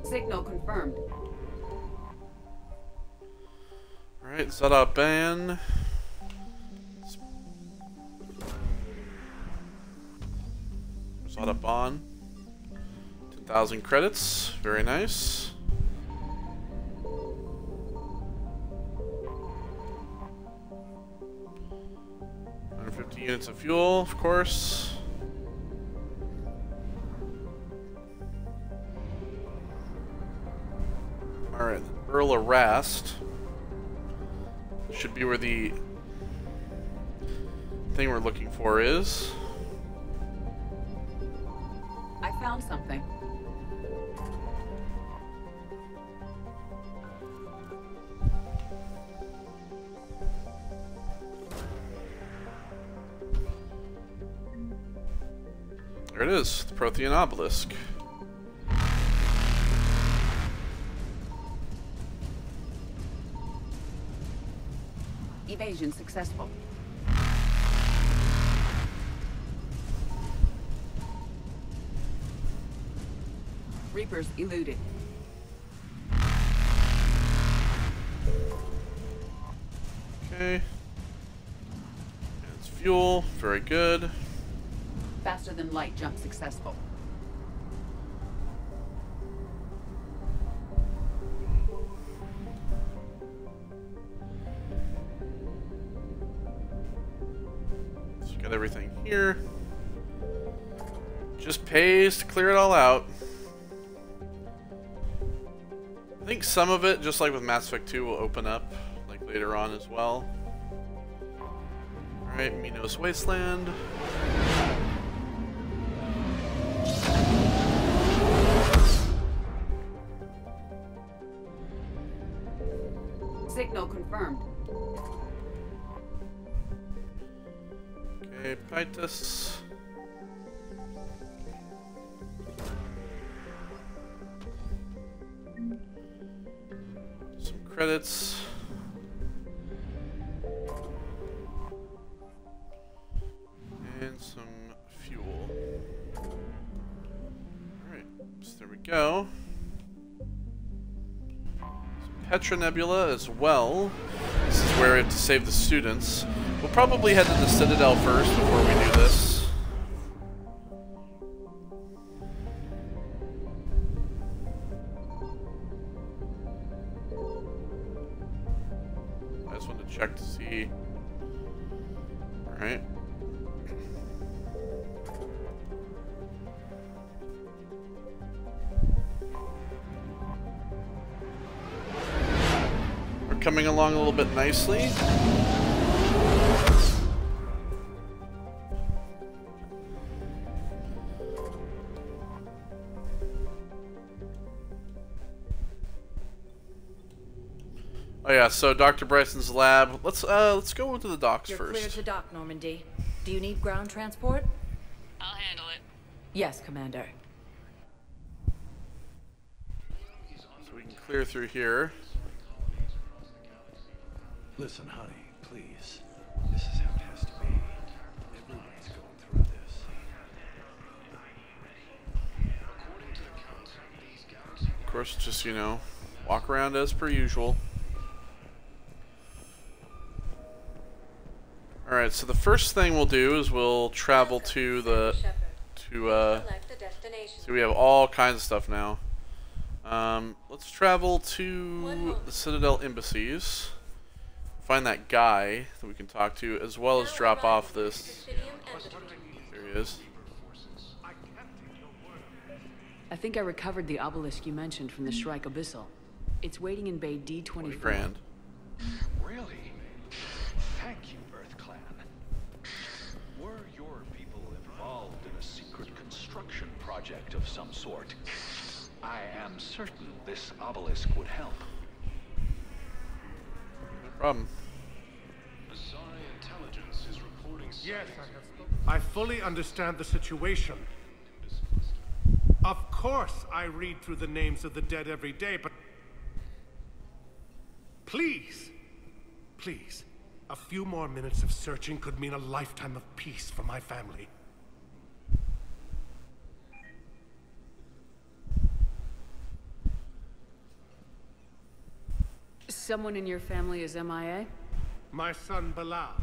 Signal confirmed. Alright, Zada Ban. Zada Ban. 10,000 credits. Very nice. $150 units of fuel, of course. Alright, Earl of Rast. Should be where the thing we're looking for is. I found something. There it is, the Prothean Obelisk. Evasion successful. Reapers eluded. Okay. It's fuel, very good. Faster than light jump successful. So got everything here. Just pays to clear it all out. I think some of it, just like with Mass Effect 2, will open up like later on as well. Alright, Minos Wasteland. Signal confirmed. Okay, Pytus. Some credits. And some fuel. Alright, so there we go. Petra Nebula as well. This is where we have to save the students. We'll probably head to the Citadel first before we do this. I just wanted to check to see. Alright. Coming along a little bit nicely. Oh yeah, so Dr. Bryson's lab. Let's go to the docks first. You're clear to dock, Normandy. Do you need ground transport? I'll handle it. Yes, Commander. So we can clear through here. Listen, honey, please. This is how it has to be. Everyone's going through this. Of course, just, you know, walk around as per usual. Alright, so the first thing we'll do is we'll travel to the... See, we have all kinds of stuff now. Let's travel to the Citadel embassies. Find that guy that we can talk to, as well as drop off this. There he is. I think I recovered the obelisk you mentioned from the Shrike Abyssal. It's waiting in Bay D24. 20 grand. Really? Thank you, Earth Clan. Were your people involved in a secret construction project of some sort? I am certain this obelisk would help. No problem. Yes, I fully understand the situation. Of course I read through the names of the dead every day, but... Please, please, a few more minutes of searching could mean a lifetime of peace for my family. Someone in your family is MIA? My son Bilal.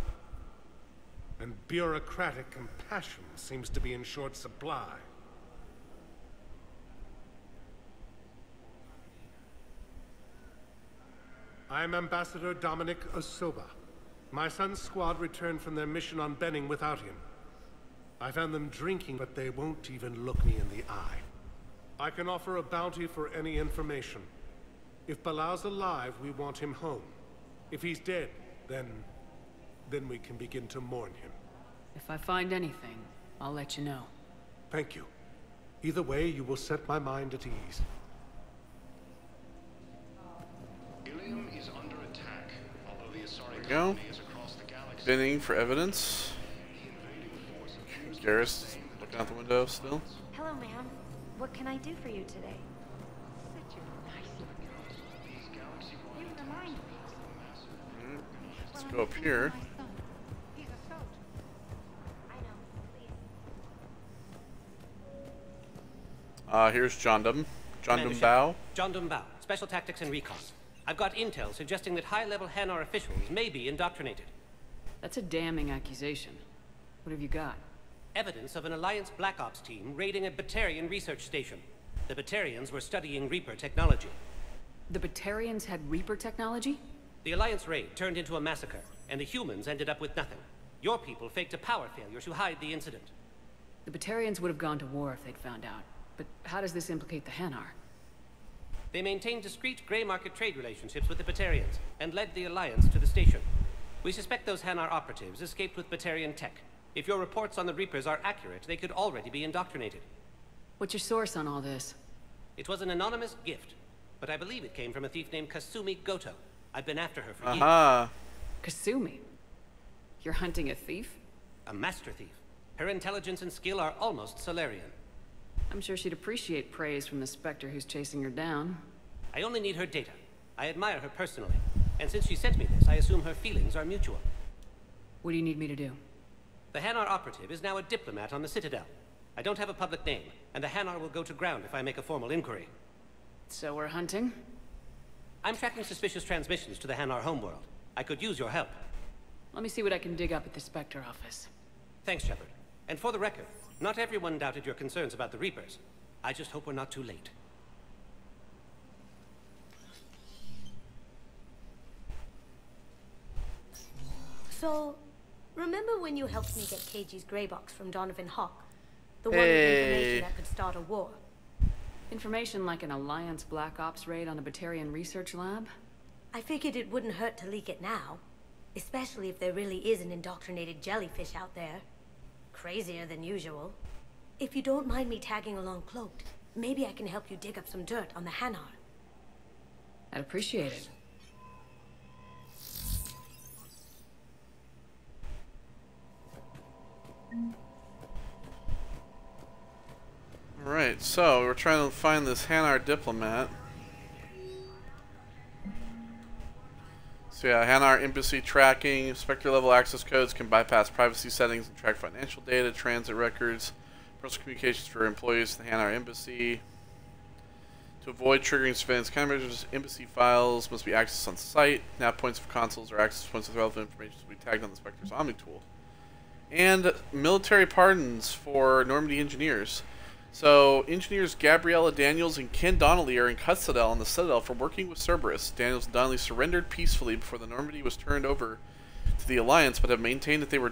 And bureaucratic compassion seems to be in short supply. I am Ambassador Dominic Osoba. My son's squad returned from their mission on Benning without him. I found them drinking, but they won't even look me in the eye. I can offer a bounty for any information. If Bilal's alive, we want him home. If he's dead, then we can begin to mourn him. If I find anything, I'll let you know. Thank you. Either way, you will set my mind at ease. There we go. Binning for evidence. Garrus looking out the window still. Hello, ma'am. What can I do for you today? Let's go up here. Here's John Dum Bao. John Dum Bao, Special Tactics and Recon. I've got intel suggesting that high-level Hanar officials may be indoctrinated. That's a damning accusation. What have you got? Evidence of an Alliance Black Ops team raiding a Batarian research station. The Batarians were studying Reaper technology. The Batarians had Reaper technology? The Alliance raid turned into a massacre, and the humans ended up with nothing. Your people faked a power failure to hide the incident. The Batarians would have gone to war if they'd found out. But how does this implicate the Hanar? They maintained discreet gray market trade relationships with the Batarians, and led the Alliance to the station. We suspect those Hanar operatives escaped with Batarian tech. If your reports on the Reapers are accurate, they could already be indoctrinated. What's your source on all this? It was an anonymous gift, but I believe it came from a thief named Kasumi Goto. I've been after her for years. Aha. Kasumi. You're hunting a thief? A master thief. Her intelligence and skill are almost Solarian. I'm sure she'd appreciate praise from the Spectre who's chasing her down. I only need her data. I admire her personally. And since she sent me this, I assume her feelings are mutual. What do you need me to do? The Hanar operative is now a diplomat on the Citadel. I don't have a public name, and the Hanar will go to ground if I make a formal inquiry. So we're hunting? I'm tracking suspicious transmissions to the Hanar homeworld. I could use your help. Let me see what I can dig up at the Spectre office. Thanks, Shepard. And for the record, not everyone doubted your concerns about the Reapers. I just hope we're not too late. So, remember when you helped me get KG's grey box from Donovan Hawk? The one with information that could start a war? Information like an Alliance Black Ops raid on a Batarian research lab? I figured it wouldn't hurt to leak it now. Especially if there really is an indoctrinated jellyfish out there. Crazier than usual. If you don't mind me tagging along cloaked, maybe I can help you dig up some dirt on the Hanar. I'd appreciate it. Alright, so we're trying to find this Hanar diplomat. So yeah, Hanar embassy tracking, Spectre level access codes can bypass privacy settings and track financial data, transit records, personal communications for employees of the Hanar embassy. To avoid triggering surveillance countermeasures, embassy files must be accessed on site. Nav points of consoles or access points with relevant information will be tagged on the Spectre's Omni tool. And military pardons for Normandy engineers. So, engineers Gabriella Daniels and Ken Donnelly are in custody on the Citadel for working with Cerberus. Daniels and Donnelly surrendered peacefully before the Normandy was turned over to the Alliance, but have maintained that they were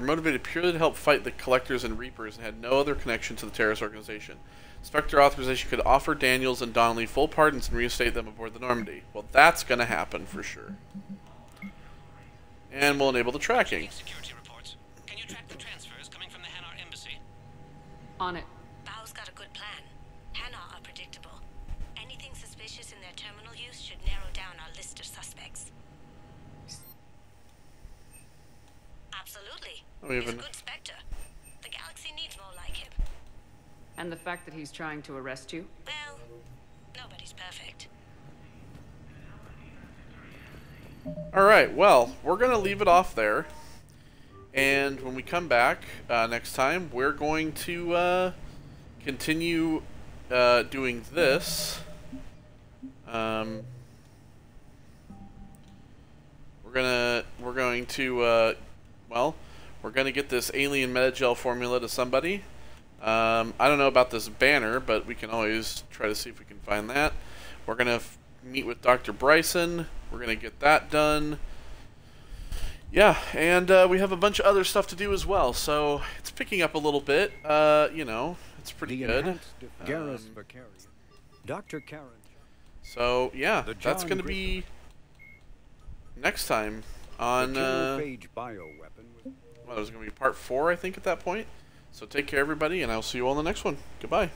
motivated purely to help fight the Collectors and Reapers and had no other connection to the terrorist organization. Spectre authorization could offer Daniels and Donnelly full pardons and reinstate them aboard the Normandy. Well, that's going to happen for sure. And we'll enable the tracking. Security reports. Can you track the transfers coming from the Hanar embassy? On it. Bao's got a good plan. Hanar are predictable. Anything suspicious in their terminal use should narrow down our list of suspects. Absolutely. He's a good Spectre. The galaxy needs more like him. And the fact that he's trying to arrest you? Well, nobody's perfect. Alright, well, we're going to leave it off there. And when we come back next time, we're going to continue doing this. We're going to get this alien metagel formula to somebody. I don't know about this banner, but we can always try to see if we can find that. We're going to meet with Dr. Bryson. We're going to get that done. Yeah, and we have a bunch of other stuff to do as well, so it's picking up a little bit. You know, it's pretty good. Garrus Dr. Karen. So, yeah, that's going to be next time on... well, there's going to be part 4, I think, at that point. So take care, everybody, and I'll see you all in the next one. Goodbye.